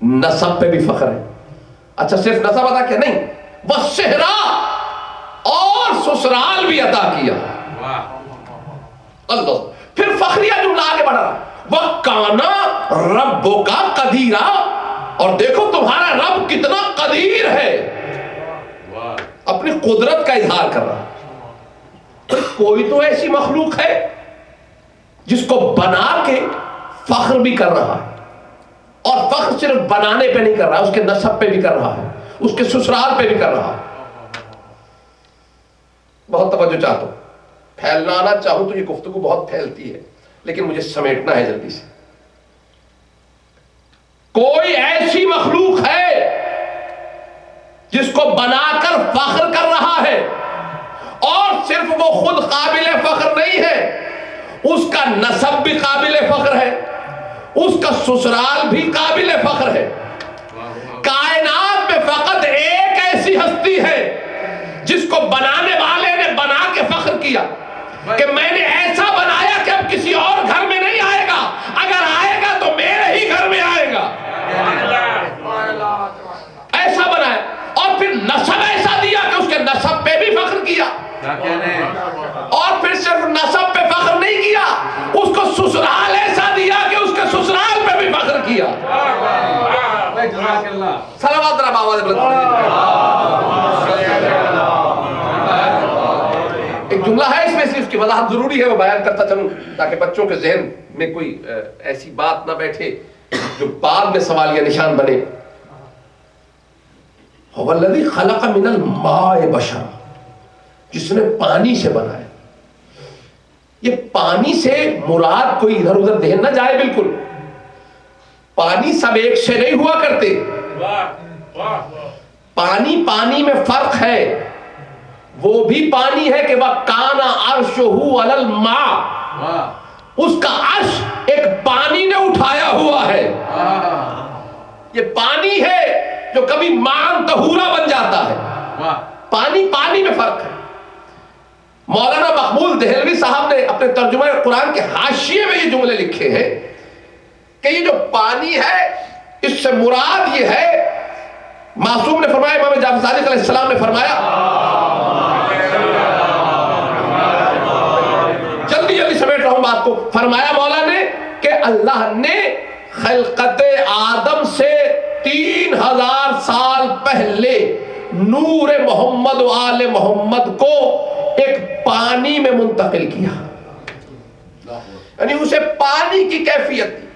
نسب پہ بھی فخر ہے. اچھا صرف نسب عطا کیا نہیں, وَالصِّحْرَا, اور سسرال بھی عطا کیا. اللہ, پھر فخریہ جملہ آگے بڑھا رہا, وَكَانَ رَبُّكَ قَدِيرًا, اور دیکھو تمہارا رب کتنا قدیر ہے. اپنی قدرت کا اظہار کر رہا. کوئی تو ایسی مخلوق ہے جس کو بنا کے فخر بھی کر رہا ہے, اور فخر صرف بنانے پہ نہیں کر رہا, اس کے نسب پہ بھی کر رہا ہے, اس کے سسرال پہ بھی کر رہا ہے. بہت توجہ چاہتا ہوں, پھیلانا چاہوں تو یہ گفتگو بہت پھیلتی ہے, لیکن مجھے سمیٹنا ہے جلدی سے. کوئی ایسی مخلوق ہے جس کو بنا کر فخر کر رہا ہے, اور صرف وہ خود قابل فخر نہیں ہے, اس کا نسب بھی قابل فخر ہے, اس کا سسرال بھی قابل فخر ہے. کائنات میں فقط ایک ایسی ہستی ہے جس کو بنانے والے نے بنا کے فخر کیا کہ میں نے ایسا بنایا کہ اب کسی اور گھر میں نہیں آئے گا, اگر آئے گا تو میرے ہی گھر میں آئے گا. ایسا بنایا, اور پھر نسب ایسا دیا کہ اس کے نسب پہ بھی فخر کیا. اور پھر صرف نسب پہ فخر نہیں کیا, اس کو سسرال ایسا دیا کہ اس کے سسرال پہ بھی فخر کیا. صلوات رب آواز بلند. ایک جملہ ہے اس میں, اس کی وضاحت ضروری ہے, میں بیان کرتا چلوں تاکہ بچوں کے ذہن میں کوئی ایسی بات نہ بیٹھے جو بعد میں سوالیہ نشان بنے. هو الذی خلق من الماء بشرا، جس نے پانی سے بنایا. یہ پانی سے مراد کوئی ادھر ادھر دہن نہ جائے. بالکل پانی سب ایک سے نہیں ہوا کرتے. پانی پانی میں فرق ہے. وہ بھی پانی ہے کہ وَكَانَ عَرْشُهُ عَلَى الْمَاءِ، اس کا عرش ایک پانی نے اٹھایا ہوا ہے. یہ پانی ہے جو کبھی مان طہورا بن جاتا ہے. پانی پانی میں فرق ہے. مولانا مقبول دہلوی صاحب نے اپنے ترجمہ قرآن کے حاشیے میں یہ جملے لکھے ہیں کہ یہ جو پانی ہے اس سے مراد یہ ہے، معصوم نے فرمایا، امام جعفر صادق علیہ السلام نے فرمایا، جلدی جلدی سمیٹ رہا ہوں بات کو، فرمایا مولا نے کہ اللہ نے خلقت آدم سے 3000 سال پہلے نور محمد و آل محمد کو ایک پانی میں منتقل کیا. یعنی اسے پانی کی کیفیت دی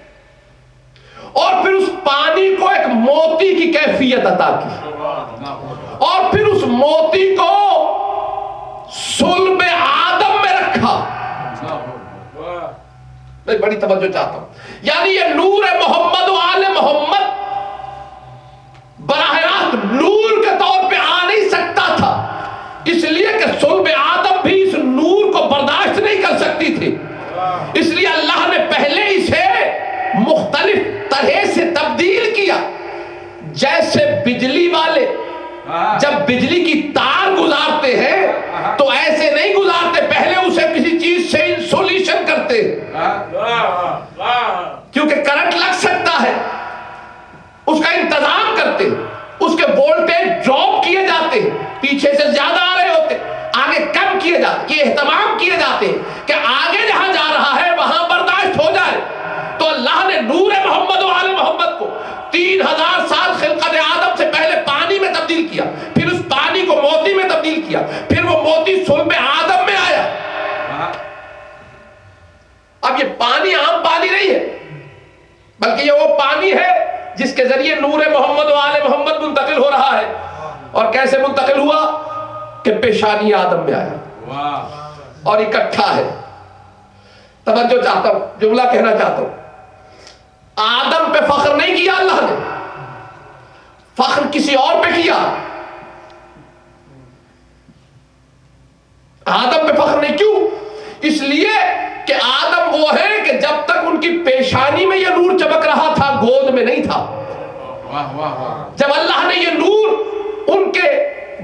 اور پھر اس پانی کو ایک موتی کی کیفیت عطا کی اور پھر اس موتی کو صلب آدم میں رکھا. میں بڑی توجہ چاہتا ہوں. یعنی یہ نور محمد و آل محمد براہ راست نور کے طور پہ آ نہیں سکتا تھا، اس لیے کہ صلب آدم بھی اس نور کو برداشت نہیں کر سکتی تھی. اس لیے اللہ نے پہلے اسے مختلف طرح سے تبدیل کیا. جیسے بجلی والے جب بجلی کی تار گزارتے ہیں تو ایسے نہیں گزارتے، پہلے اسے کسی چیز سے انسولیشن کرتے کیونکہ کرنٹ لگ سکتا ہے، اس کا انتظام کرتے، اس کے وولٹیج ڈراپ کیے جاتے ہیں، پیچھے سے زیادہ آ رہے ہوتے آگے کم کیے جاتے، یہ اہتمام کیے جاتے ہیں کہ آگے جہاں جا رہا ہے وہاں برداشت ہو جائے. تو اللہ نے نور محمد و آل محمد کو 3000 سال خلقت آدم سے پہلے پانی میں تبدیل کیا، پھر اس پانی کو موتی میں تبدیل کیا، پھر وہ موتی صلب آدم میں آیا. اب یہ پانی عام پانی نہیں ہے، بلکہ یہ وہ پانی ہے جس کے ذریعے نور محمد و آل محمد منتقل ہو رہا ہے. اور کیسے منتقل ہوا کہ پیشانی آدم میں آیا اور اکٹھا ہے. توجہ چاہتا ہوں، جملہ کہنا چاہتا ہوں. آدم پہ فخر نہیں کیا اللہ نے، فخر کسی اور پہ کیا. آدم پہ فخر نہیں. کیوں؟ اس لیے کہ آدم وہ ہے کہ جب تک ان کی پیشانی میں یہ نور چمک رہا تھا گود میں نہیں تھا. جب اللہ نے یہ نور ان کے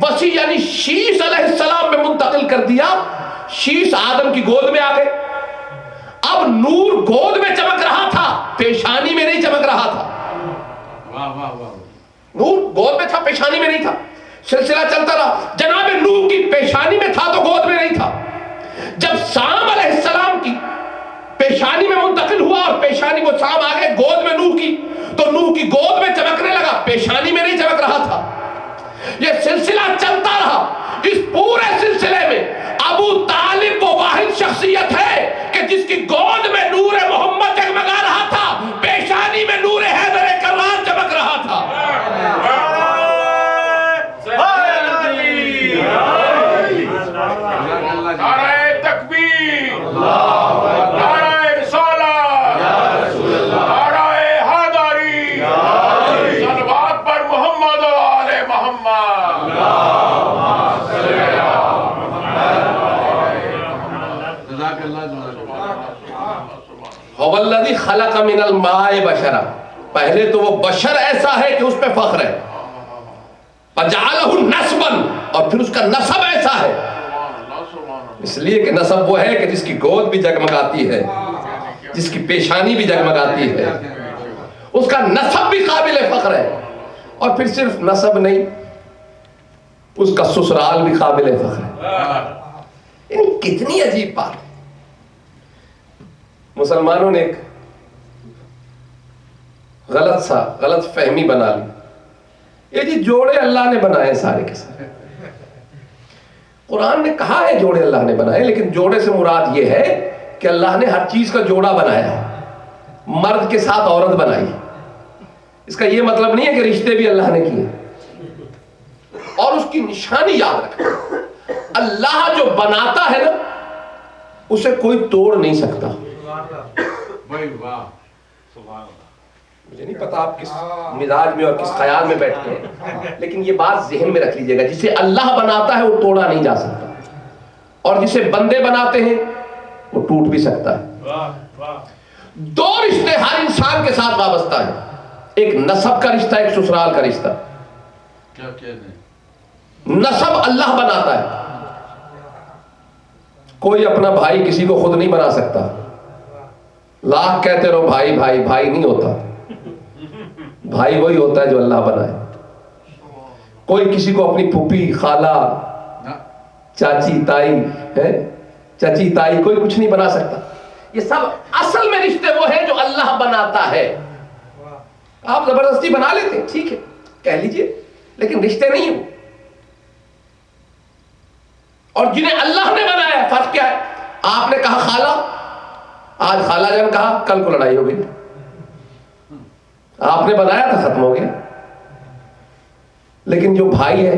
وسیع یعنی شیش علیہ السلام میں منتقل کر دیا، شیش آدم کی گود میں آ گئے. اب نور گود میں چمک رہا تھا، پیشانی میں نہیں چمک رہا تھا. نور گود میں تھا، پیشانی میں نہیں تھا. سلسلہ چلتا رہا. جناب نور کی پیشانی میں تھا تو گود میں نہیں تھا. جب سام علیہ السلام کی پیشانی میں منتقل ہوا اور پیشانی کو سام آگے گود میں نوح کی، تو نوح کی گود میں چمکنے لگا، پیشانی میں نہیں چمک رہا تھا. یہ سلسلہ چلتا رہا. اس پورے سلسلے میں ابو طالب وہ واحد شخصیت ہے کہ جس کی گود میں نور محمد جگمگا رہا تھا، پیشانی میں نور حیدر کرار چمک رہا تھا. نعرہ تکبیر، نعرہ رسالت، نعرہ حیدری، صلوات پر محمد و آل محمد. هو الذی خلق من الماء بشرا. پہلے تو وہ بشر ایسا ہے کہ اس پہ فخر ہے. فجعلہ نسبا، اور پھر اس کا نسب ایسا ہے، اس لیے کہ نسب وہ ہے کہ جس کی گود بھی جگمگاتی ہے، جس کی پیشانی بھی جگمگاتی ہے، اس کا نسب بھی قابل فخر ہے. اور پھر صرف نسب نہیں، اس کا سسرال بھی قابل فخر ہے. یعنی کتنی عجیب بات. مسلمانوں نے ایک غلط فہمی بنا لی. یہ جی جوڑے اللہ نے بنائے سارے کے سارے. قرآن نے کہا ہے جوڑے اللہ نے بنائے، لیکن جوڑے سے مراد یہ ہے کہ اللہ نے ہر چیز کا جوڑا بنایا ہے. مرد کے ساتھ عورت بنائی. اس کا یہ مطلب نہیں ہے کہ رشتے بھی اللہ نے کیے. کی نشانی یاد رکھنا، اللہ جو بناتا ہے نا اسے کوئی توڑ نہیں سکتا. بھائی واہ مجھے نہیں پتا آپ کس مزاج میں اور کس خیال میں بیٹھتے ہیں، لیکن یہ بات ذہن میں رکھ لیجئے گا، جسے اللہ بناتا ہے وہ توڑا نہیں جا سکتا، اور جسے بندے بناتے ہیں وہ ٹوٹ بھی سکتا ہے. دو رشتے ہر انسان کے ساتھ وابستہ ہیں، ایک نسب کا رشتہ، ایک سسرال کا رشتہ. کیا کہنے، نسب اللہ بناتا ہے. کوئی اپنا بھائی کسی کو خود نہیں بنا سکتا. لاکھ کہتے رہو بھائی بھائی، بھائی نہیں ہوتا. بھائی وہی ہوتا ہے جو اللہ بنائے. کوئی کسی کو اپنی پھوپھی، خالہ، چاچی، تائی ہے، چچی، تائی، کوئی کچھ نہیں بنا سکتا. یہ سب اصل میں رشتے وہ ہیں جو اللہ بناتا ہے. آپ زبردستی بنا لیتے ہیں، ٹھیک ہے کہہ لیجئے، لیکن رشتے نہیں ہو. اور جنہیں اللہ نے بنایا ہے فرق کیا ہے؟ آپ نے کہا خالہ، آج خالہ جان کہا، کل کو لڑائی ہو گئی. آپ نے بنایا تھا، ختم ہو گیا. لیکن جو بھائی ہے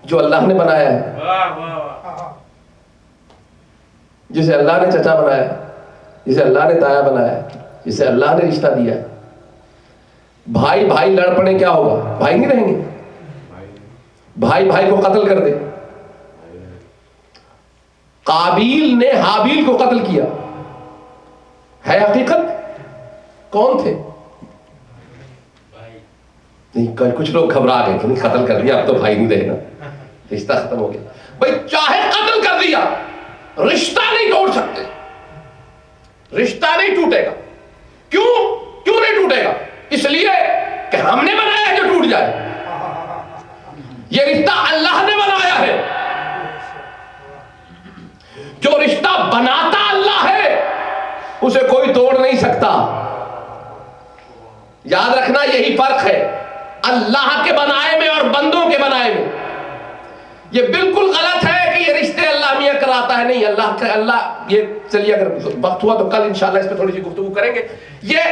جو اللہ نے بنایا ہے، جسے اللہ نے چچا بنایا، جسے اللہ نے تایا بنایا، جسے اللہ نے رشتہ دیا ہے، بھائی بھائی لڑ پڑے کیا ہوگا؟ بھائی نہیں رہیں گے. بھائی بھائی کو قتل کر دے. قابیل نے حابیل کو قتل کیا، ہے حقیقت؟ کون تھے؟ نہیں، کچھ لوگ گھبرا گئے کہ نہیں قتل کر دیا اب تو بھائی نہیں رہے نا، رشتہ ختم ہو گیا. بھائی چاہے قتل کر دیا، رشتہ نہیں توڑ سکتے. رشتہ نہیں ٹوٹے گا. کیوں نہیں ٹوٹے گا؟ اس لیے کہ ہم نے بنایا ہے جو ٹوٹ جائے. یہ رشتہ اللہ نے بنایا ہے. جو رشتہ بناتا اللہ ہے اسے کوئی توڑ نہیں سکتا. یاد رکھنا یہی فرق ہے اللہ کے بنائے میں اور بندوں کے بنائے میں. یہ بالکل غلط ہے کہ یہ رشتے اللہ میاں کراتا ہے. نہیں، اللہ یہ چلیے اگر وقت ہوا تو کل انشاءاللہ اس پہ تھوڑی سی گفتگو کریں گے. یہ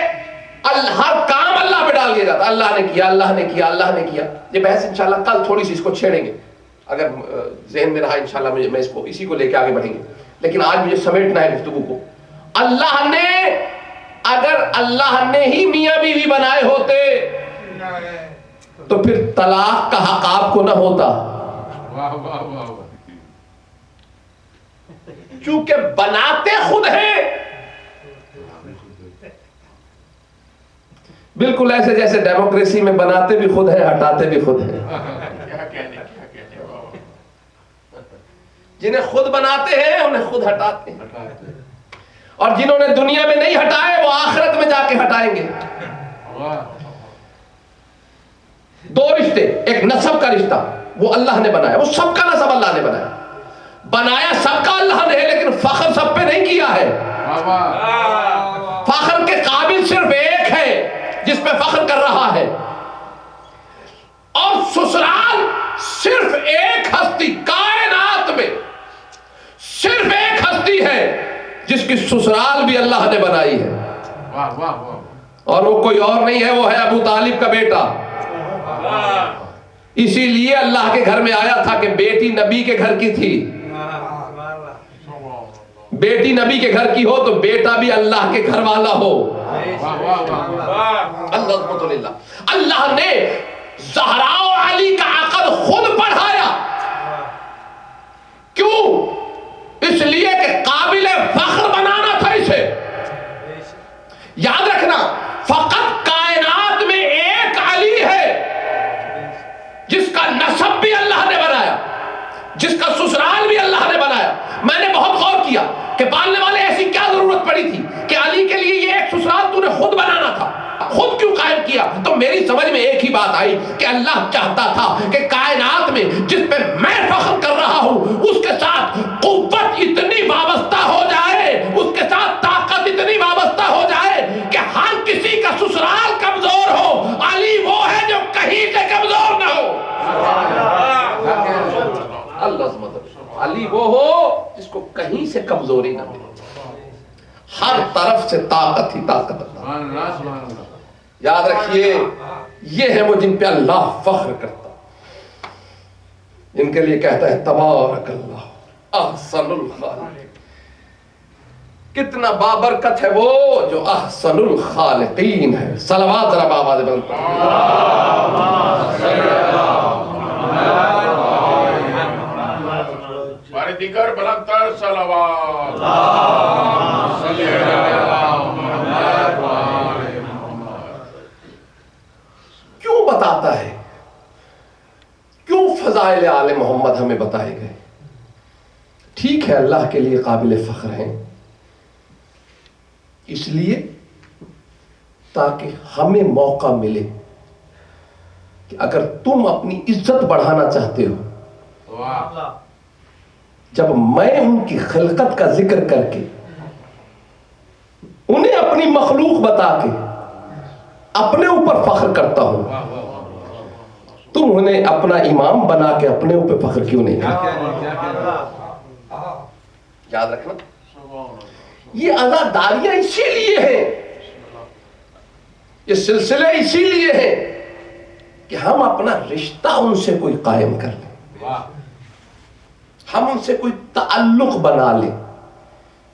ہر کام اللہ پہ ڈال دیا جاتا، اللہ نے کیا، اللہ نے کیا، اللہ نے کیا. یہ بحث انشاءاللہ کل تھوڑی سی اس کو چھیڑیں گے، اگر ذہن میں رہا انشاءاللہ میں اس کو اسی کو لے کے آگے بڑھیں گے. لیکن آج مجھے سمیٹنا ہے گفتگو کو. اگر اللہ نے ہی میاں بیوی بنائے ہوتے تو پھر طلاق کا حق آپ کو نہ ہوتا. واہ واہ واہ. چونکہ بناتے خود ہیں، بالکل ایسے جیسے ڈیموکریسی میں بناتے بھی خود ہیں، ہٹاتے بھی خود ہیں. جنہیں خود بناتے ہیں انہیں خود ہٹاتے ہیں، اور جنہوں نے دنیا میں نہیں ہٹائے وہ آخرت میں جا کے ہٹائیں گے. دو رشتے، ایک نسب کا رشتہ وہ اللہ نے بنایا، وہ سب کا نسب اللہ نے بنایا. بنایا سب کا اللہ نے ہے، لیکن فخر سب پہ نہیں کیا ہے. فخر کے قابل صرف ایک ہے جس پہ فخر کر رہا ہے. اور سسرال صرف ایک ہستی کائنات میں، صرف ایک ہستی ہے جس کی سسرال بھی اللہ نے بنائی ہے. اور وہ کوئی اور نہیں ہے، وہ ہے ابو طالب کا بیٹا. اسی لیے اللہ کے گھر میں آیا تھا کہ بیٹی نبی کے گھر کی تھی. بیٹی نبی کے گھر کی ہو تو بیٹا بھی اللہ کے گھر والا ہو. اللہ نے زہرا و علی کا عقد خود پڑھایا. کیوں؟ اس لیے کہ قابل فخر بنانا تھا اسے. یاد رکھنا فقط کائنات میں ایک علی ہے جس کا نسب بھی اللہ نے بنایا، جس کا سسرال بھی اللہ نے بنایا. میں نے بہت غور کیا کہ پالنے والے ایسی کیا ضرورت پڑی تھی کہ علی کے لیے یہ ایک سسرال تو نے خود بنانا تھا، خود کیوں قائم کیا؟ تو میری سمجھ میں ایک ہی بات آئی کہ اللہ چاہتا تھا کہ کائنات میں جس پہ میں فخر کر رہا ہوں اس کے ساتھ قوت اتنی وابستہ ہو جائے، اس کے ساتھ طاقت اتنی وابستہ ہو جائے کہ ہر کسی کا سسرال کمزور ہو، علی وہ ہے جو کہیں سے کمزور نہ ہو. اللہ علی وہ ہو جس کو کہیں سے کمزوری نہ ملے، ہر طرف سے طاقت ہی طاقت. یاد رکھیے یہ ہے وہ جن پہ اللہ فخر کرتا. ان کے لیے کہتا ہے تبارک اللہ احسن الخالق. کتنا بابرکت ہے وہ جو احسن الخالقین ہے. صلوات ذرا بابا دے بلند بارے دیگر بلندتر صلوات. کیوں بتاتا ہے؟ کیوں فضائل آل محمد ہمیں بتائے گئے؟ ٹھیک ہے اللہ کے لیے قابل فخر ہیں، اس لیے تاکہ ہمیں موقع ملے کہ اگر تم اپنی عزت بڑھانا چاہتے ہو، جب میں ان کی خلقت کا ذکر کر کے انہیں اپنی مخلوق بتا کے اپنے اوپر فخر کرتا ہوں، تم انہیں اپنا امام بنا کے اپنے اوپر فخر کیوں نہیں کرتے؟ یاد رکھنا یہ عزاداریاں اسی لیے ہیں، یہ سلسلے اسی لیے ہیں کہ ہم اپنا رشتہ ان سے کوئی قائم کر لیں، ہم ان سے کوئی تعلق بنا لیں.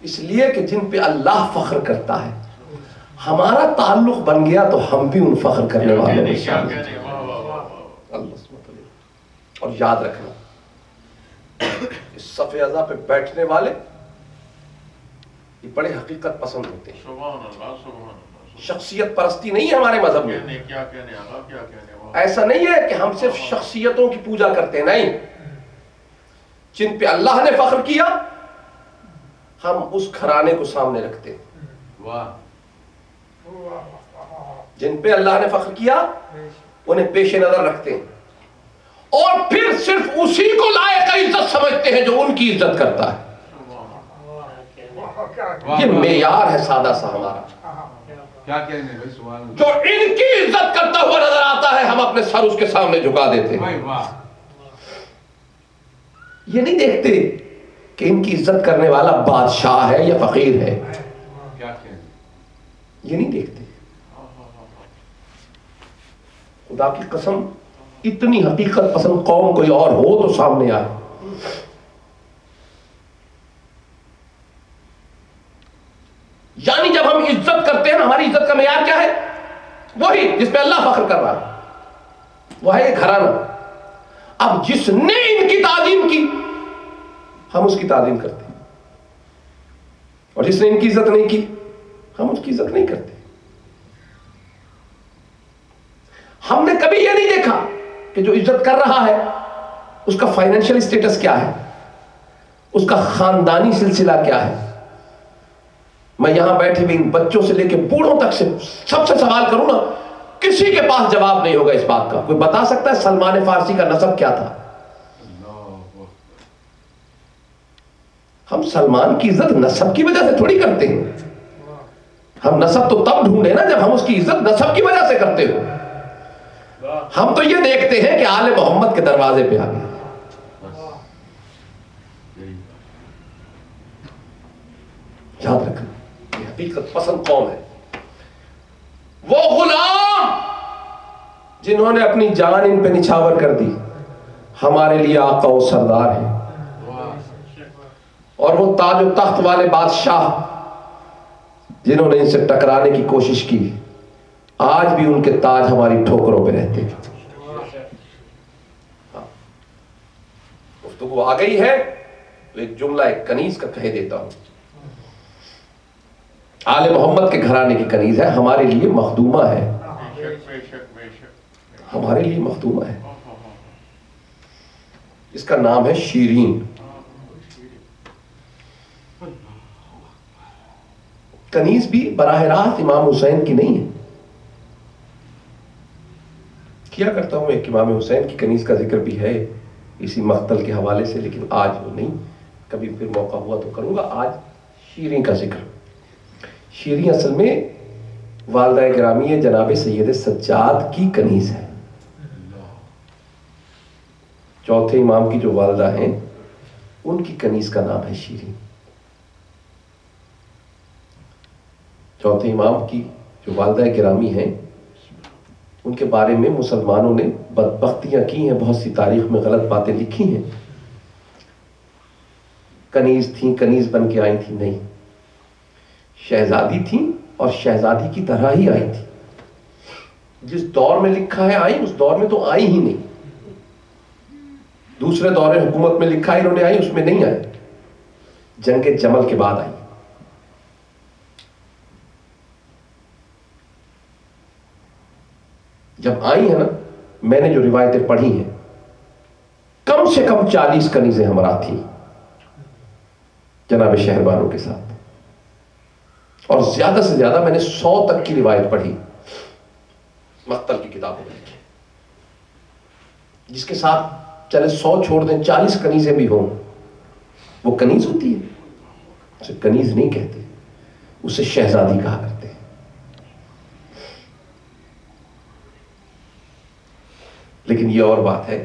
اس لیے کہ جن پہ اللہ فخر کرتا ہے ہمارا تعلق بن گیا تو ہم بھی ان فخر کرنے والوں میں شامل ہیں. اور یاد رکھنا اس صف اعضاء پہ بیٹھنے والے یہ بڑے حقیقت پسند ہوتے ہیں. شخصیت پرستی نہیں ہے ہمارے مذہب میں. ایسا نہیں ہے کہ ہم صرف شخصیتوں کی پوجا کرتے ہیں، نہیں. جن پہ اللہ نے فخر کیا ہم اس گھرانے کو سامنے رکھتے ہیں. جن پہ اللہ نے فخر کیا انہیں پیش نظر رکھتے ہیں اور پھر صرف اسی کو لائق عزت سمجھتے ہیں جو ان کی عزت کرتا ہے. یہ معیار ہے سادہ سا ہمارا. جو ان کی عزت کرتا ہوا نظر آتا ہے ہم اپنے سر اس کے سامنے جھکا دیتے ہیں. یہ نہیں دیکھتے کہ ان کی عزت کرنے والا بادشاہ ہے یا فقیر ہے، یہ نہیں دیکھتے. خدا کی قسم اتنی حقیقت پسند قوم کوئی اور ہو تو سامنے آئے. یعنی جب ہم عزت کرتے ہیں ہماری عزت کا معیار کیا ہے؟ وہی جس پہ اللہ فخر کر رہا ہے، وہ ہے یہ گھرانہ. اب جس نے ان کی تعظیم کی ہم اس کی تعظیم کرتے ہیں، اور جس نے ان کی عزت نہیں کی ہم اس کی عزت نہیں کرتے. ہم نے کبھی یہ نہیں دیکھا کہ جو عزت کر رہا ہے اس کا فائنینشیل اسٹیٹس کیا ہے، اس کا خاندانی سلسلہ کیا ہے. میں یہاں بیٹھے ہوئے ان بچوں سے لے کے بوڑھوں تک سے سب سے سوال کروں نا، کسی کے پاس جواب نہیں ہوگا اس بات کا. کوئی بتا سکتا ہے سلمان فارسی کا نسب کیا تھا؟ ہم سلمان کی عزت نسب کی وجہ سے تھوڑی کرتے ہیں. ہم نسب تو تب ڈھونڈے نا جب ہم اس کی عزت نسب کی وجہ سے کرتے ہو. ہم تو یہ دیکھتے ہیں کہ آل محمد کے دروازے پہ آ گئے. یاد رکھنا یہ حقیقت پسند قوم ہے. وہ غلام جنہوں نے اپنی جان ان پہ نچھاور کر دی ہمارے لیے آقا و سردار ہیں. اور وہ تاج و تخت والے بادشاہ جنہوں نے ان سے ٹکرانے کی کوشش کی آج بھی ان کے تاج ہماری ٹھوکروں پہ رہتے ہیں. گفتگو آ گئی ہے تو ایک جملہ ایک کنیز کا کہہ دیتا ہوں. آل محمد کے گھرانے کی کنیز ہے، ہمارے لیے مخدومہ ہے، ہمارے لیے مخدومہ ہے. اس کا نام ہے شیرین. کنیز بھی براہ راست امام حسین کی نہیں ہے. کیا کرتا ہوں ایک امام حسین کی کنیز کا ذکر بھی ہے اسی مقتل کے حوالے سے، لیکن آج وہ نہیں، کبھی پھر موقع ہوا تو کروں گا. آج شیرین کا ذکر. شیرین اصل میں والدہ گرامی جناب سید سجاد کی کنیز ہے. چوتھے امام کی جو والدہ ہیں ان کی کنیز کا نام ہے شیرین. چوتھے امام کی جو والدہ گرامی ہیں ان کے بارے میں مسلمانوں نے بدبختیاں کی ہیں، بہت سی تاریخ میں غلط باتیں لکھی ہیں. کنیز تھیں، کنیز بن کے آئی تھیں، نہیں، شہزادی تھیں اور شہزادی کی طرح ہی آئی تھی. جس دور میں لکھا ہے آئی، اس دور میں تو آئی ہی نہیں. دوسرے دور حکومت میں لکھا ہے انہوں نے آئی، اس میں نہیں آئی. جنگ جمل کے بعد آئی. جب آئی ہیں نا، میں نے جو روایتیں پڑھی ہیں، کم سے کم 40 کنیزیں ہمراہ تھیں جناب شہربانو کے ساتھ، اور زیادہ سے زیادہ میں نے 100 تک کی روایت پڑھی مختل کی کتابوں میں. جس کے ساتھ چلے 100 چھوڑ دیں، 40 کنیزیں بھی ہوں، وہ کنیز ہوتی ہے؟ اسے کنیز نہیں کہتے، اسے شہزادی کہا کرتے ہیں. لیکن یہ اور بات ہے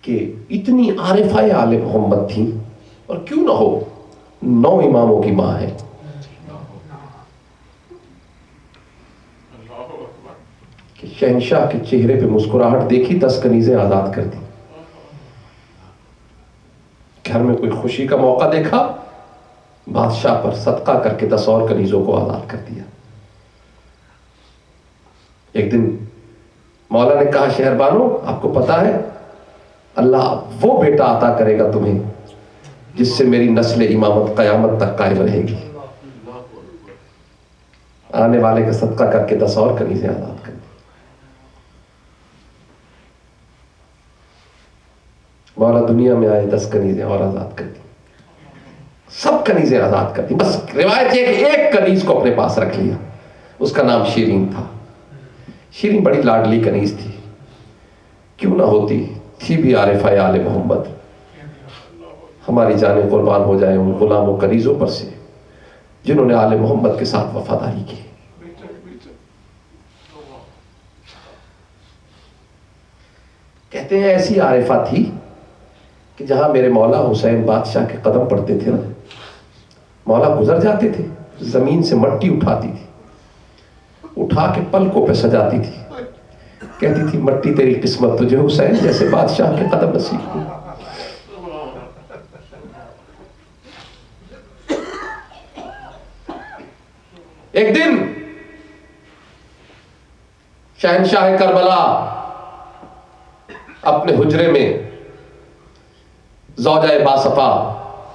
کہ اتنی عارفہ آل محمد تھی، اور کیوں نہ ہو، 9 اماموں کی ماں ہے. کہ شہنشاہ کے چہرے پہ مسکراہٹ دیکھی، 10 کنیزیں آزاد کر دی. گھر میں کوئی خوشی کا موقع دیکھا، بادشاہ پر صدقہ کر کے 10 اور کنیزوں کو آزاد کر دیا. ایک دن مولا نے کہا، شہربانو آپ کو پتا ہے اللہ وہ بیٹا عطا کرے گا تمہیں جس سے میری نسل امامت قیامت تک قائم رہے گی. آنے والے کا صدقہ کر کے 10 اور کنیزیں آزاد کر دی. مولا دنیا میں آئے، 10 کنیزیں اور آزاد کر دی. سب کنیزیں آزاد کر دی. بس روایت یہ کہ ایک کنیز کو اپنے پاس رکھ لیا، اس کا نام شیرین تھا. شیرین بڑی لاڈلی کنیز تھی، کیوں نہ ہوتی، تھی بھی عارفہ آل محمد. ہماری جانیں قربان ہو جائیں ان غلام و کنیزوں پر سے جنہوں نے آل محمد کے ساتھ وفاداری کی. کہتے ہیں ایسی عارفہ تھی کہ جہاں میرے مولا حسین بادشاہ کے قدم پڑتے تھے نا، مولا گزر جاتے تھے، زمین سے مٹی اٹھاتی تھی، اٹھا کے پلکوں پہ سجاتی تھی، کہتی تھی مٹی تیری قسمت، تجھے حسین جیسے بادشاہ کے قدم نصیب ہو. ایک دن شہنشاہ کربلا اپنے حجرے میں زوجہ باصفا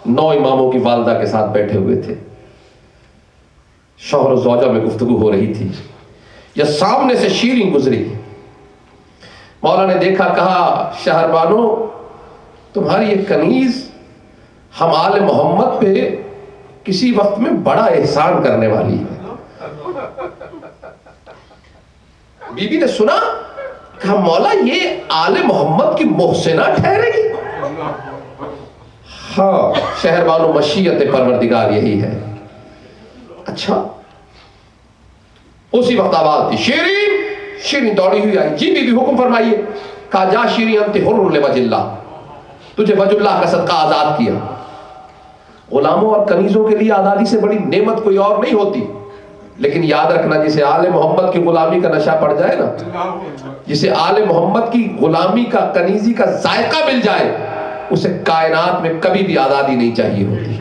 9 اماموں کی والدہ کے ساتھ بیٹھے ہوئے تھے. شوہر و زوجہ میں گفتگو ہو رہی تھی. یا سامنے سے شیریں گزری. مولا نے دیکھا، کہا شہربانو تمہاری یہ کنیز ہم آل محمد پہ کسی وقت میں بڑا احسان کرنے والی ہے. بی بی نے سنا، کہا مولا یہ آل محمد کی محسنہ ٹھہرے گی؟ ہاں شہربانو مشیت پروردگار یہی ہے. اچھا. اسی وقت آواز دی، شیرین. شیرین دوڑی ہوئی آئی. جی بی بی حکم فرمائیے. کہا جا شیرین انت حر لوجہ اللہ، تجھے وجہ اللہ کا صدقہ آزاد کیا. غلاموں اور کنیزوں کے لیے آزادی سے بڑی نعمت کوئی اور نہیں ہوتی. لیکن یاد رکھنا، جسے آل محمد کی غلامی کا نشہ پڑ جائے نا، جسے آل محمد کی غلامی کا، کنیزی کا ذائقہ مل جائے، اسے کائنات میں کبھی بھی آزادی نہیں چاہیے ہوتی.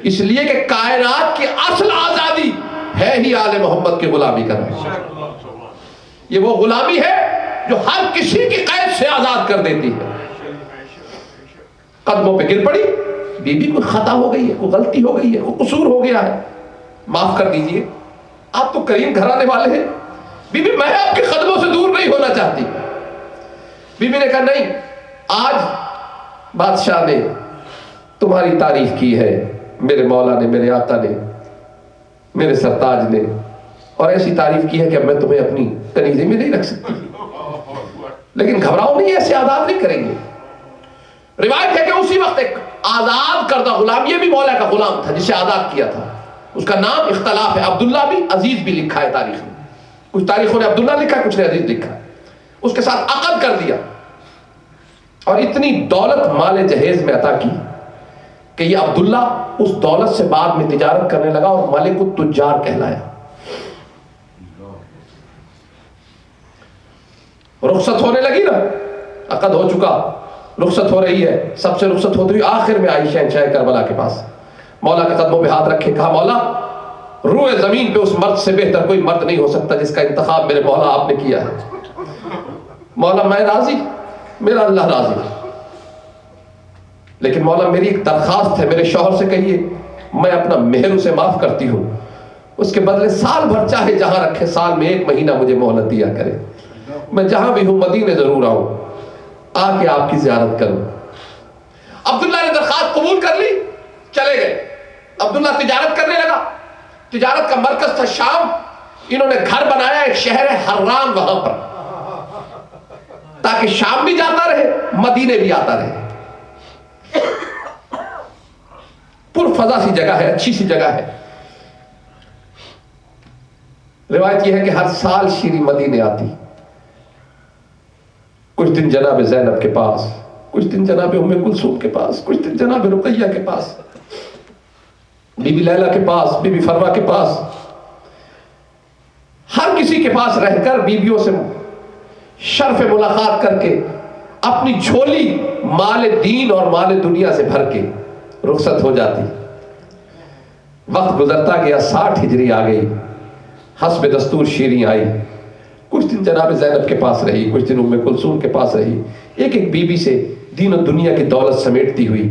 اس لیے کہ کائنات کی اصل آزادی ہے ہی آل محمد کی غلامی کا نشہ. یہ وہ غلامی ہے جو ہر کسی کی قید سے آزاد کر دیتی ہے. قدموں پہ گر پڑی، بی بی کوئی خطا ہو گئی ہے، کوئی غلطی ہو گئی ہے، کوئی قصور ہو گیا ہے، معاف کر دیجئے، آپ تو کریم گھرانے والے ہیں. بی بی میں آپ کے قدموں سے دور نہیں ہونا چاہتی. بی بی نے کہا نہیں، آج بادشاہ نے تمہاری تعریف کی ہے، میرے مولا نے، میرے آقا نے، میرے سرتاج نے، اور ایسی تعریف کی ہے کہ اب میں تمہیں اپنی کنیزے میں نہیں رکھ سکتی. لیکن گھبراؤ نہیں، ایسے آزاد نہیں کریں گے. روایت ہے کہ اسی وقت ایک آزاد کردہ غلام، یہ بھی مولا کا غلام تھا جسے آزاد کیا تھا، اس کا نام اختلاف ہے، عبداللہ بھی، عزیز بھی لکھا ہے تاریخ میں. کچھ تاریخوں نے عبداللہ لکھا ہے، کچھ نے عزیز لکھا ہے. اس کے ساتھ عقد کر دیا اور اتنی دولت مال جہیز میں عطا کی کہ یہ عبداللہ اس دولت سے بعد میں تجارت کرنے لگا اور ملک التجار کہلایا. رخصت ہونے لگی نا، عقد ہو چکا، رخصت ہو رہی ہے، سب سے رخصت ہوتی ہوئی آخر میں آئی شہنشاہ کربلا کے پاس، مولا کے قدموں پہ ہاتھ رکھے، کہا مولا روئے زمین پہ اس مرد سے بہتر کوئی مرد نہیں ہو سکتا جس کا انتخاب میرے مولا آپ نے کیا ہے۔ مولا میں راضی، میرا اللہ راضی، لیکن مولا میری ایک درخواست ہے، میرے شوہر سے کہیے میں اپنا مہر اسے معاف کرتی ہوں، اس کے بدلے سال بھر چاہے جہاں رکھے، سال میں 1 مہینہ مجھے مہلت دیا کرے، میں جہاں بھی ہوں مدینے ضرور آؤں، آ کے آپ کی زیارت کروں۔ عبداللہ نے درخواست قبول کر لی، چلے گئے۔ عبداللہ تجارت کرنے لگا، تجارت کا مرکز تھا شام، انہوں نے گھر بنایا ایک شہر ہے حران وہاں پر، تاکہ شام بھی جاتا رہے مدینے بھی آتا رہے۔ پر فضا سی جگہ ہے، اچھی سی جگہ ہے۔ روایت یہ ہے کہ ہر سال شیریں مدینے آتی، کچھ دن جناب زینب کے پاس، کچھ دن جناب ام کلثوم کے پاس، کچھ دن جناب رقیہ کے پاس، بی بی لیلہ کے پاس، بی بی فروا کے پاس، ہر کسی کے پاس رہ کر بیویوں سے شرف ملاقات کر کے اپنی جھولی مال دین اور مال دنیا سے بھر کے رخصت ہو جاتی۔ وقت گزرتا گیا، 60 ہجری آ گئی، حسب دستور شیریں آئی، کچھ دن جناب زینب کے پاس رہی، کچھ دن ام کلثوم کے پاس رہی، ایک ایک بیوی سے دین و دنیا کی دولت سمیٹتی ہوئی۔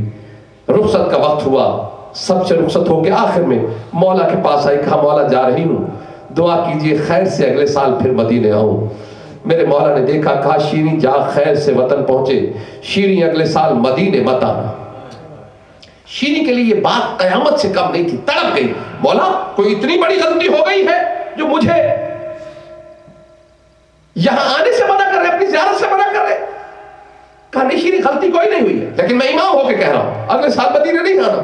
رخصت کا وقت ہوا، سب سے رخصت ہو کے آخر میں مولا کے پاس آئی، کہا مولا جا رہی ہوں، دعا کیجئے خیر سے اگلے سال پھر مدینے آؤں۔ میرے مولا نے دیکھا، کہا شیریں جا خیر سے وطن پہنچے، شیریں اگلے سال مدینے مت آنا۔ شیریں کے لیے یہ بات قیامت سے کم نہیں تھی، تڑپ گئی، مولا کوئی اتنی بڑی غلطی ہو گئی ہے جو مجھے یہاں آنے سے منع کر رہے، اپنی زیارت سے منع کر رہے؟ کہا نہیں شیریں غلطی کوئی نہیں ہوئی ہے، لیکن میں امام ہو کے کہہ رہا ہوں اگلے سال مدینے نہیں آنا۔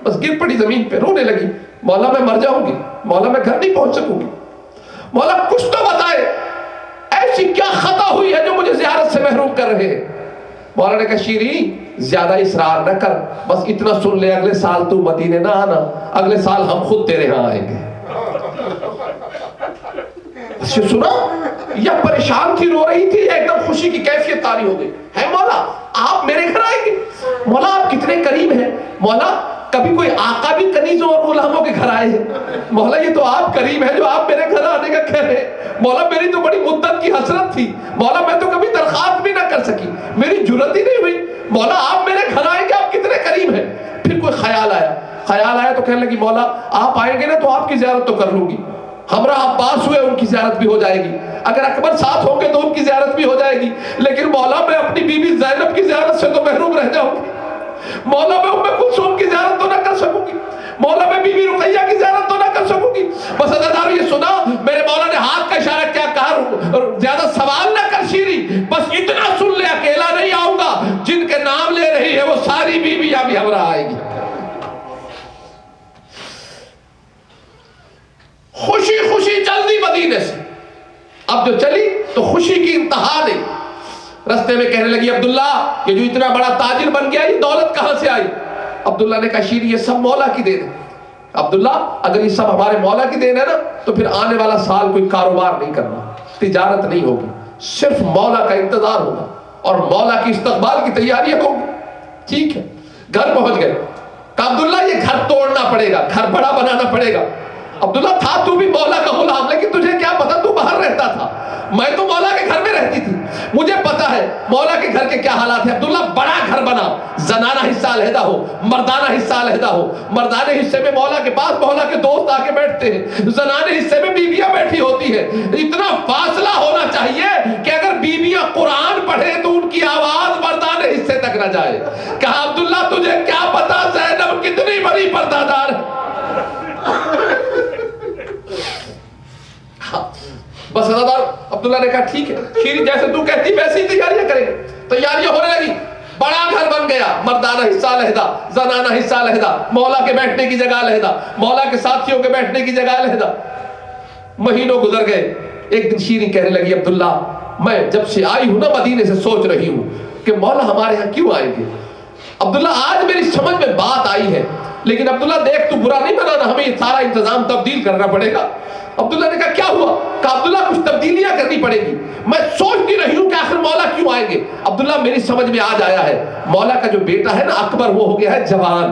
بس گر پڑی زمین پہ، رونے لگی، مولا میں مر جاؤں گی، مولا میں گھر نہیں پہنچ سکوں گی، مولا کچھ تو بتائے، ایسی کیا خطا ہوئی ہے جو مجھے زیارت سے محروم کر رہے ہیں؟ مولا نے کہا شیریں زیادہ اصرار نہ کر، بس اتنا سن لے اگلے سال تو مدینے نہ آنا، اگلے سال ہم خود تیرے ہاں آئیں گے۔ اسے سنا، یہ پریشان تھی، رو رہی تھی، ایک دم خوشی کی کیفیت طاری ہو گئی، ہے مولا آپ میرے گھر آئیں گے؟ مولا آپ کتنے قریب ہیں، مولا کبھی کوئی آقا بھی کنیزوں اور غلاموں کے گھر آئے ہیں؟ مولا یہ تو آپ قریب ہیں جو آپ میرے گھر آنے کا کہہ رہے ہیں۔ مولا میری تو بڑی مدت کی حسرت تھی، مولا میں تو کبھی درخواست بھی نہ کر سکی، میری جرت ہی نہیں ہوئی، مولا آپ میرے گھر آئیں گے، آپ کتنے قریب ہیں؟ پھر کوئی خیال آیا تو کہنے لگی مولا آپ آئیں گے نا تو آپ کی زیارت تو کر لوں گی، ہمراہ عباس ہوئے ان کی زیارت بھی ہو جائے گی، اگر اکبر ساتھ ہوں گے تو ان کی زیارت بھی ہو جائے گی، لیکن مولا میں اپنی بیوی زینب کی زیارت سے تو محروم رہ جاؤں گی، مولا میں ام کلثوم کی زیارت تو نہ کر سکوں گی، مولا میں بی بی رقیہ کی زیارت تو نہ کر سکوں گی۔ بس عزیزانو یہ سنا، میرے مولا نے ہاتھ کا اشارہ کیا کہا، زیادہ سوال نہ کر شیریں، بس اتنا سن لے اکیلا نہیں آؤں گا، جن کے نام لے رہی ہے وہ ساری بیویاں بھی ہمراہ آئے گی۔ خوشی خوشی چل دی مدینے سے، اب جو چلی تو خوشی کی انتہا نہیں، رستے میں کہنے لگی عبداللہ یہ جو اتنا بڑا تاجر بن گیا یہ دولت کہاں سے آئی؟ عبداللہ نے کہا شیریں یہ سب مولا کی دین ہے۔ عبداللہ اگر یہ سب ہمارے مولا کی دین ہے نا تو پھر آنے والا سال کوئی کاروبار نہیں کرنا، تجارت نہیں ہوگی، صرف مولا کا انتظار ہوگا اور مولا کی استقبال کی تیاریاں ہوگی۔ ٹھیک ہے، گھر پہنچ گئے، کہا عبداللہ یہ گھر توڑنا پڑے گا، گھر بڑا بنانا پڑے گا۔ عبداللہ تھا تو بھی مولا کا غلام، لیکن تجھے کیا پتا تو باہر رہتا تھا، میں تو مولا کے گھر میں رہتی تھی، مجھے پتا ہے مولا کے گھر کے کیا حالات ہیں۔ عبداللہ بڑا گھر بنا، زنانہ حصہ علیحدہ ہو، مردانہ حصہ علیحدہ ہو، مردانہ حصے میں مولا کے پاس مولا کے دوست آ کے بیٹھتے ہیں، زنانے حصے میں بیویاں بیٹھی ہوتی ہیں، اتنا فاصلہ ہونا چاہیے کہ اگر بیویاں قرآن پڑھیں تو ان کی آواز مردانہ حصے تک نہ جائے۔ کہا عبداللہ تجھے کیا پتا زینب کتنی بڑی پردہ دار ہے۔ بس عبداللہ نے کہا ٹھیک ہے شیریں جیسے تو کہتی ویسے ہی تیاریاں کریں گے۔ تیاریاں ہونے لگی، بڑا گھر بن گیا، مردانہ حصہ علیحدہ، زنانہ حصہ علیحدہ، مولا کے بیٹھنے کی جگہ علیحدہ، مولا کے ساتھیوں کے بیٹھنے کی جگہ علیحدہ۔ مہینوں گزر گئے، ایک دن شیریں کہنے لگی عبداللہ میں جب سے آئی ہوں نا مدینے سے سوچ رہی ہوں کہ مولا ہمارے ہاں کیوں آئیں گے۔ عبداللہ آج میری سمجھ میں بات آئی ہے، لیکن عبداللہ دیکھ تو برا نہیں بنانا, ہمیں یہ سارا انتظام تبدیل کرنا پڑے گا. عبداللہ نے کہا کیا ہوا؟ کہا عبداللہ کچھ تبدیلیاں کرنی پڑے گی, میں سوچتی رہی ہوں کہ آخر مولا کیوں آئیں گے. عبداللہ میری سمجھ میں آج آیا ہے, مولا کا جو بیٹا ہے نا اکبر, وہ ہو گیا ہے جوان.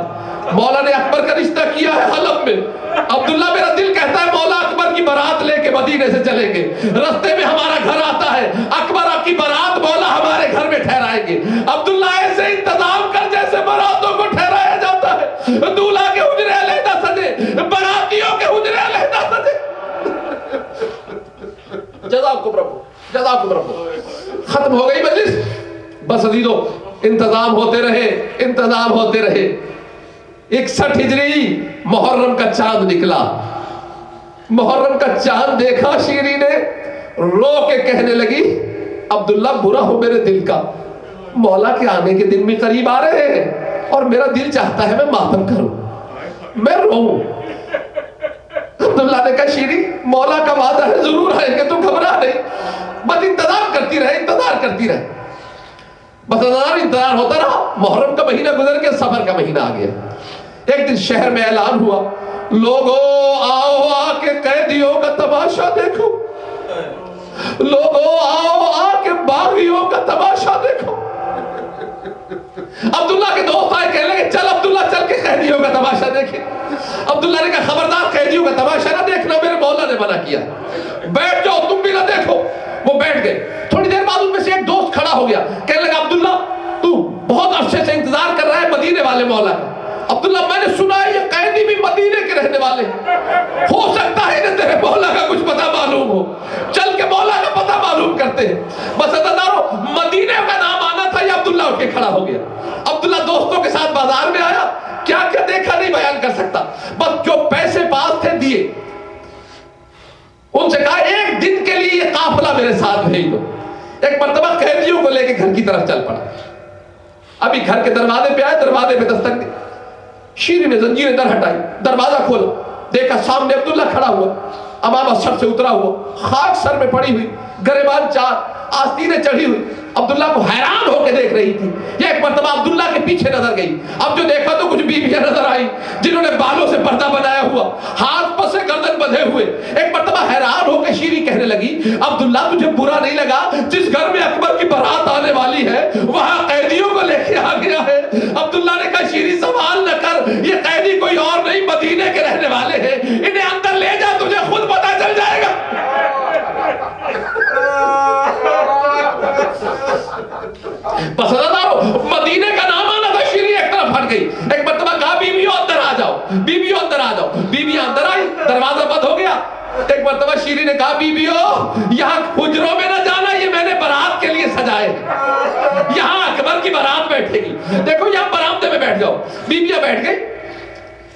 مولا نے اکبر کا رشتہ کیا ہے حلب میں. عبداللہ میرا دل کہتا ہے مولا اکبر کی بارات لے کے مدینے سے چلیں گے, رستے میں ہمارا گھر آتا ہے, اکبر آپ کی بارات مولا ہمارے گھر میں ٹھہرائیں گے. عبداللہ ایسے انتظام کر جیسے باراتوں کو ٹھہرایا جاتا ہے, دولہا کے حجرے علیحدہ سجے, باراتیوں کے حجرے علیحدہ سجے. جزاکم رب, جزاکم رب. ختم ہو گئی مجلس. بس عزیزو, انتظام ہوتے رہے, انتظام ہوتے رہے. 61 ہجری محرم کا چاند نکلا. محرم کا چاند دیکھا شیری نے, رو کے کہنے لگی عبداللہ برا ہو میرے دل کا, مولا کے آنے کے دن بھی قریب آ رہے ہیں اور میرا دل چاہتا ہے میں ماتم کروں, میں روؤں. عبداللہ نے کہا شیری مولا کا وعدہ ہے ضرور آئیں گے, تو گھبرا نہیں, بس انتظار کرتی رہے, انتظار کرتی رہے. بس انتظار ہوتا رہا. محرم کا مہینہ گزر کے سفر کا مہینہ آ گیا. ایک دن شہر میں اعلان ہوا, لوگو آؤ آ کے قیدیوں کا تماشا دیکھو, لوگو آؤ آ کے باغیوں کا تماشا دیکھو. عبداللہ کے دوست آئے کہنے لگے چل عبداللہ چل کے قیدیوں کا تماشا دیکھیں. عبداللہ نے کہا خبردار قیدیوں کا تماشا نہ دیکھنا, میرے مولا نے منع کیا, بیٹھ جاؤ تم بھی نہ دیکھو. وہ بیٹھ گئے. تھوڑی دیر بعد ان میں سے ایک دوست کھڑا ہو گیا, کہنے لگا عبداللہ تو بہت عرصے سے انتظار کر رہا ہے مدینے والے مولا کا. عبداللہ میں نے سنا ہے یہ قیدی بھی مدینے کے رہنے والے ہیں, ہو سکتا ہے کہ تیرے مولا کا کچھ پتہ معلوم ہو, چل کے مولا کا پتہ معلوم کرتے ہیں. بس عزیزانو, مدینے کا نام آنا تھا, یہ عبداللہ اٹھ کے کھڑا ہو گیا. عبداللہ دوستوں کے ساتھ بازار میں آیا, کیا کیا دیکھا نہیں بیان کر سکتا, بس جو پیسے پاس تھے دیے. ان سے کہا ایک دن کے لیے یہ قافلہ میرے ساتھ بھیج دو. ایک مرتبہ قیدیوں کو لے کے گھر کی طرف چل پڑا. ابھی گھر کے دروازے پہ آئے, دروازے پہ دستک دی. شیری نے زنجیریں در ہٹائی, دروازہ کھولا, دیکھا سامنے عبداللہ کھڑا ہوا, امامہ سر سے اترا ہوا, خاک سر میں پڑی ہوئی, گریبان چار, آستینیں چڑھی ہوئی. عبداللہ کو حیران ہو کے دیکھ رہی تھی. یہ ایک مرتبہ عبداللہ کے پیچھے نظر گئی. اب جو دیکھا تو کچھ بیویاں نظر آئی جنہوں نے بالوں سے پردہ بنایا ہوا, ہاتھ پس گردن بندھے ہوئے. ایک مرتبہ حیران ہو کے شیری کہنے لگی عبداللہ تجھے برا نہیں لگا, جس گھر میں اکبر کی بارات آنے والی ہے وہاں قیدیوں کو لے کے آ گیا ہے. عبداللہ نے کہا شیری سوال نہ کر, یہ قیدی کوئی اور نہیں مدینے کے رہنے والے ہیں, انہیں اندر لے جا, تجھے خود پتہ چل جائے گا. مدینے کا نام آنا تھا. شیری ایک طرف ہٹ گئی. ایک مرتبہ کہا بیویوں اندر آ جاؤ, بیویوں اندر آ جاؤ. بیویاں اندر آئی, دروازہ بند ہو گیا. ایک مرتبہ شیری نے کہا بیویوں یہاں حجروں میں نہ جانا, یہ میں نے بارات کے لیے سجائے, یہاں اکبر کی بارات بیٹھے گی, دیکھو یہاں برآمدے میں بیٹھ جاؤ. بیویاں بیٹھ گئی.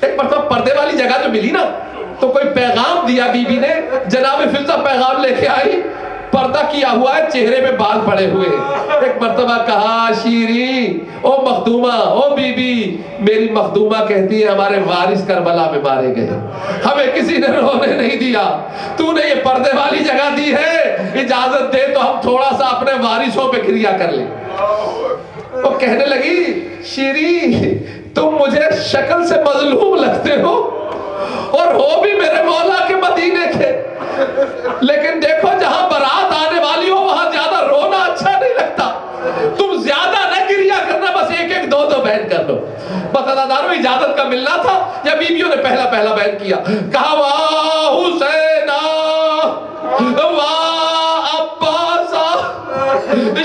ایک مرتبہ پردے والی جگہ جو ملی نا, تو کوئی پیغام دیا بیوی نے, جناب فضہ پیغام لے کے آئی, پردہ کیا ہوا ہے, چہرے میں بال پڑے ہوئے. ایک مرتبہ کہا شیری او مخدومہ, او بی بی, میری مخدومہ کہتی ہے ہمارے وارث کربلا میں مارے گئے, ہمیں کسی نے رونے نہیں دیا, تو نے یہ پردے والی جگہ دی ہے, اجازت دے تو ہم تھوڑا سا اپنے وارثوں پہ کریا کر لیں. وہ کہنے لگی شیری تم مجھے شکل سے مظلوم لگتے ہو اور ہو بھی میرے مولا کے مدینے کے, لیکن دیکھو جہاں بارات آنے والی ہو وہاں زیادہ رونا اچھا نہیں لگتا, تم زیادہ نہ گریا کرنا, بس ایک ایک دو دو بیان کر لو. بس عزادارو اجازت کا ملنا تھا, یا بیویوں نے پہلا بیان کیا. کہا واہ حسین واہ عباسا.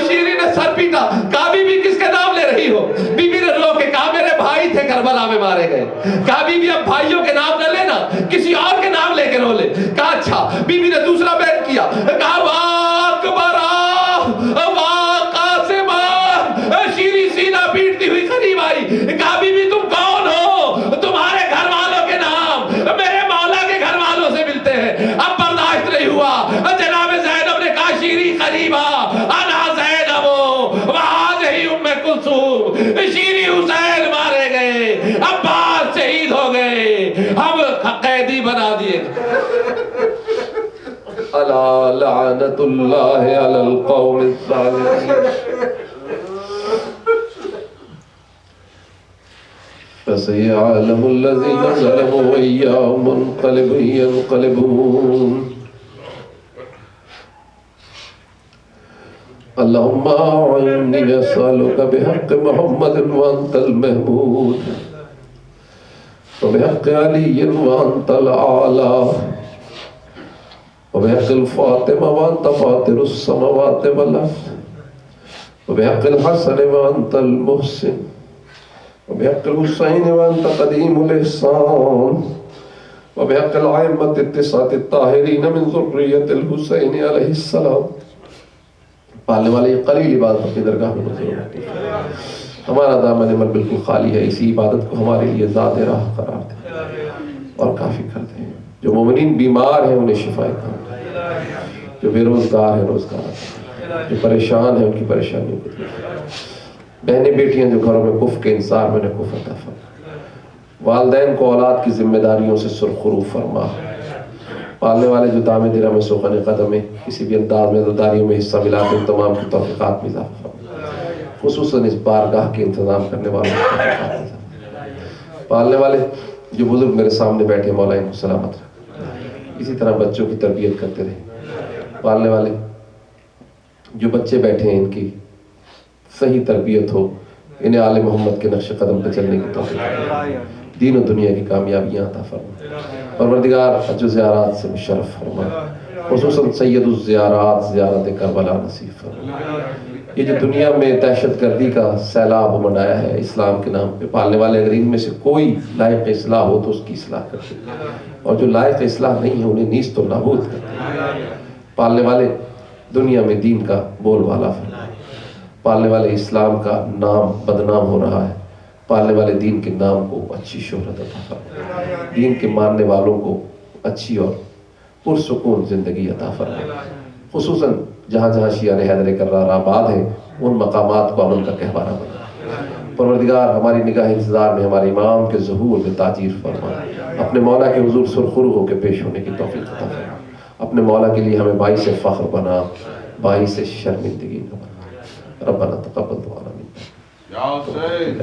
شیری نے سر پیٹا, کہا بی بی کس کے نام لے رہی ہو. بیوی نے رو کے کہا میرے بھائی تھے کربلا میں مارے گئے. کہا بی بی اب بھائیوں کے نام نہ لینا, کسی اور کے نام لے کے رو لے. کہا اچھا. بیوی نے دوسرا بیان کیا, کہا واہ اکبرا واہ قاسمہ. شیری سینہ پیٹتی ہوئی قریب آئی. کہا بی بی تم کون ہو, تمہارے گھر والوں کے نام میرے مولا کے گھر والوں سے ملتے ہیں. اب برداشت نہیں ہوا. جناب زینب نے کہا شیری قریب آ, انا زینب وہذہ ام کلثوم. شیری حسین مارے گئے, عباس شہید ہو گئے, ہم قیدی بنا دیے. الا لعنت اللہ علی القوم الظالمین. فسيعلم الذين ظلموا وإياهم منقلب ينقلبون اللهم أعني أسألك بحق محمد وأنت المحمود وبحق علي وأنت الأعلى وبحق الفاطمة وأنت فاطر السماوات والأرض وبحق الحسن وأنت المحسن وبحق الحسين وأنت قديم الإحسان وبحق الأئمة التسعة الطاهرين من ذرية الحسين عليه السلام. پالنے والے یہ قلیل عبادت اپنی درگاہ میں منظور ہوتی ہے. ہمارا دامن عمل بالکل خالی ہے، اسی عبادت کو ہمارے لیے ذات راہ قرار دیں اور کافی کر دیں. جو مومنین بیمار ہیں انہیں شفا عطا فرما، جو بے روزگار ہیں روزگار عطا فرما، جو پریشان ہیں ان کی پریشانیوں کو دور فرما، بہنیں بیٹیاں جو گھروں میں کفر کے انصار میں انہیں کفر عطا فرما، والدین کو اولاد کی ذمہ داریوں سے سرخرو فرما، پالنے والے جو دامِ درہ میں سوخن قدم میں کسی بھی انداز میں داریوں میں حصہ ملا کے تمام کی توفیقات میں اضافہ فرما، خصوصاً اس بارگاہ کے انتظام کرنے والوں کو توفیقات میں اضافہ فرما. پالنے والے جو بزرگ میرے سامنے بیٹھے مولا ان کو سلامت رکھ، اسی طرح بچوں کی تربیت کرتے رہے. پالنے والے جو بچے بیٹھے ہیں ان کی صحیح تربیت ہو، انہیں آل محمد کے نقش قدم پہ چلنے کی توفیق فرما، دین و دنیا کی کامیابیاں عطا فرما. پروردگار حج و زیارات سے مشرف فرما، خصوصاً سید الزیارات زیارت کربلا نصیب فرما. یہ جو دنیا میں دہشت گردی کا سیلاب منڈایا ہے اسلام کے نام پہ، پالنے والے اگر ان میں سے کوئی لائق اصلاح ہو تو اس کی اصلاح کرتے، اور جو لائق اصلاح نہیں ہے انہیں نیست و نابود کرتے. پالنے والے دنیا میں دین کا بول بالا فرما، پالنے والے اسلام کا نام بدنام ہو رہا ہے، پالنے والے دین کے نام کو اچھی شہرت عطا فرما، دین کے ماننے والوں کو اچھی اور پرسکون زندگی عطا فرما. خصوصاً جہاں جہاں شیعہ حیدر کرار آباد ہیں ان مقامات کو امن کا گہوارہ بنا. پروردگار ہماری نگاہ انتظار میں ہمارے امام کے ظہور میں تاجیر فرما، اپنے مولا کے حضور سرخرو ہو کے پیش ہونے کی توفیق عطا فرما. اپنے مولا کے لیے ہمیں باعث فخر بنا، باعث شرمندگی نہ بنا. ربنا تقبل دعانا. یا حسین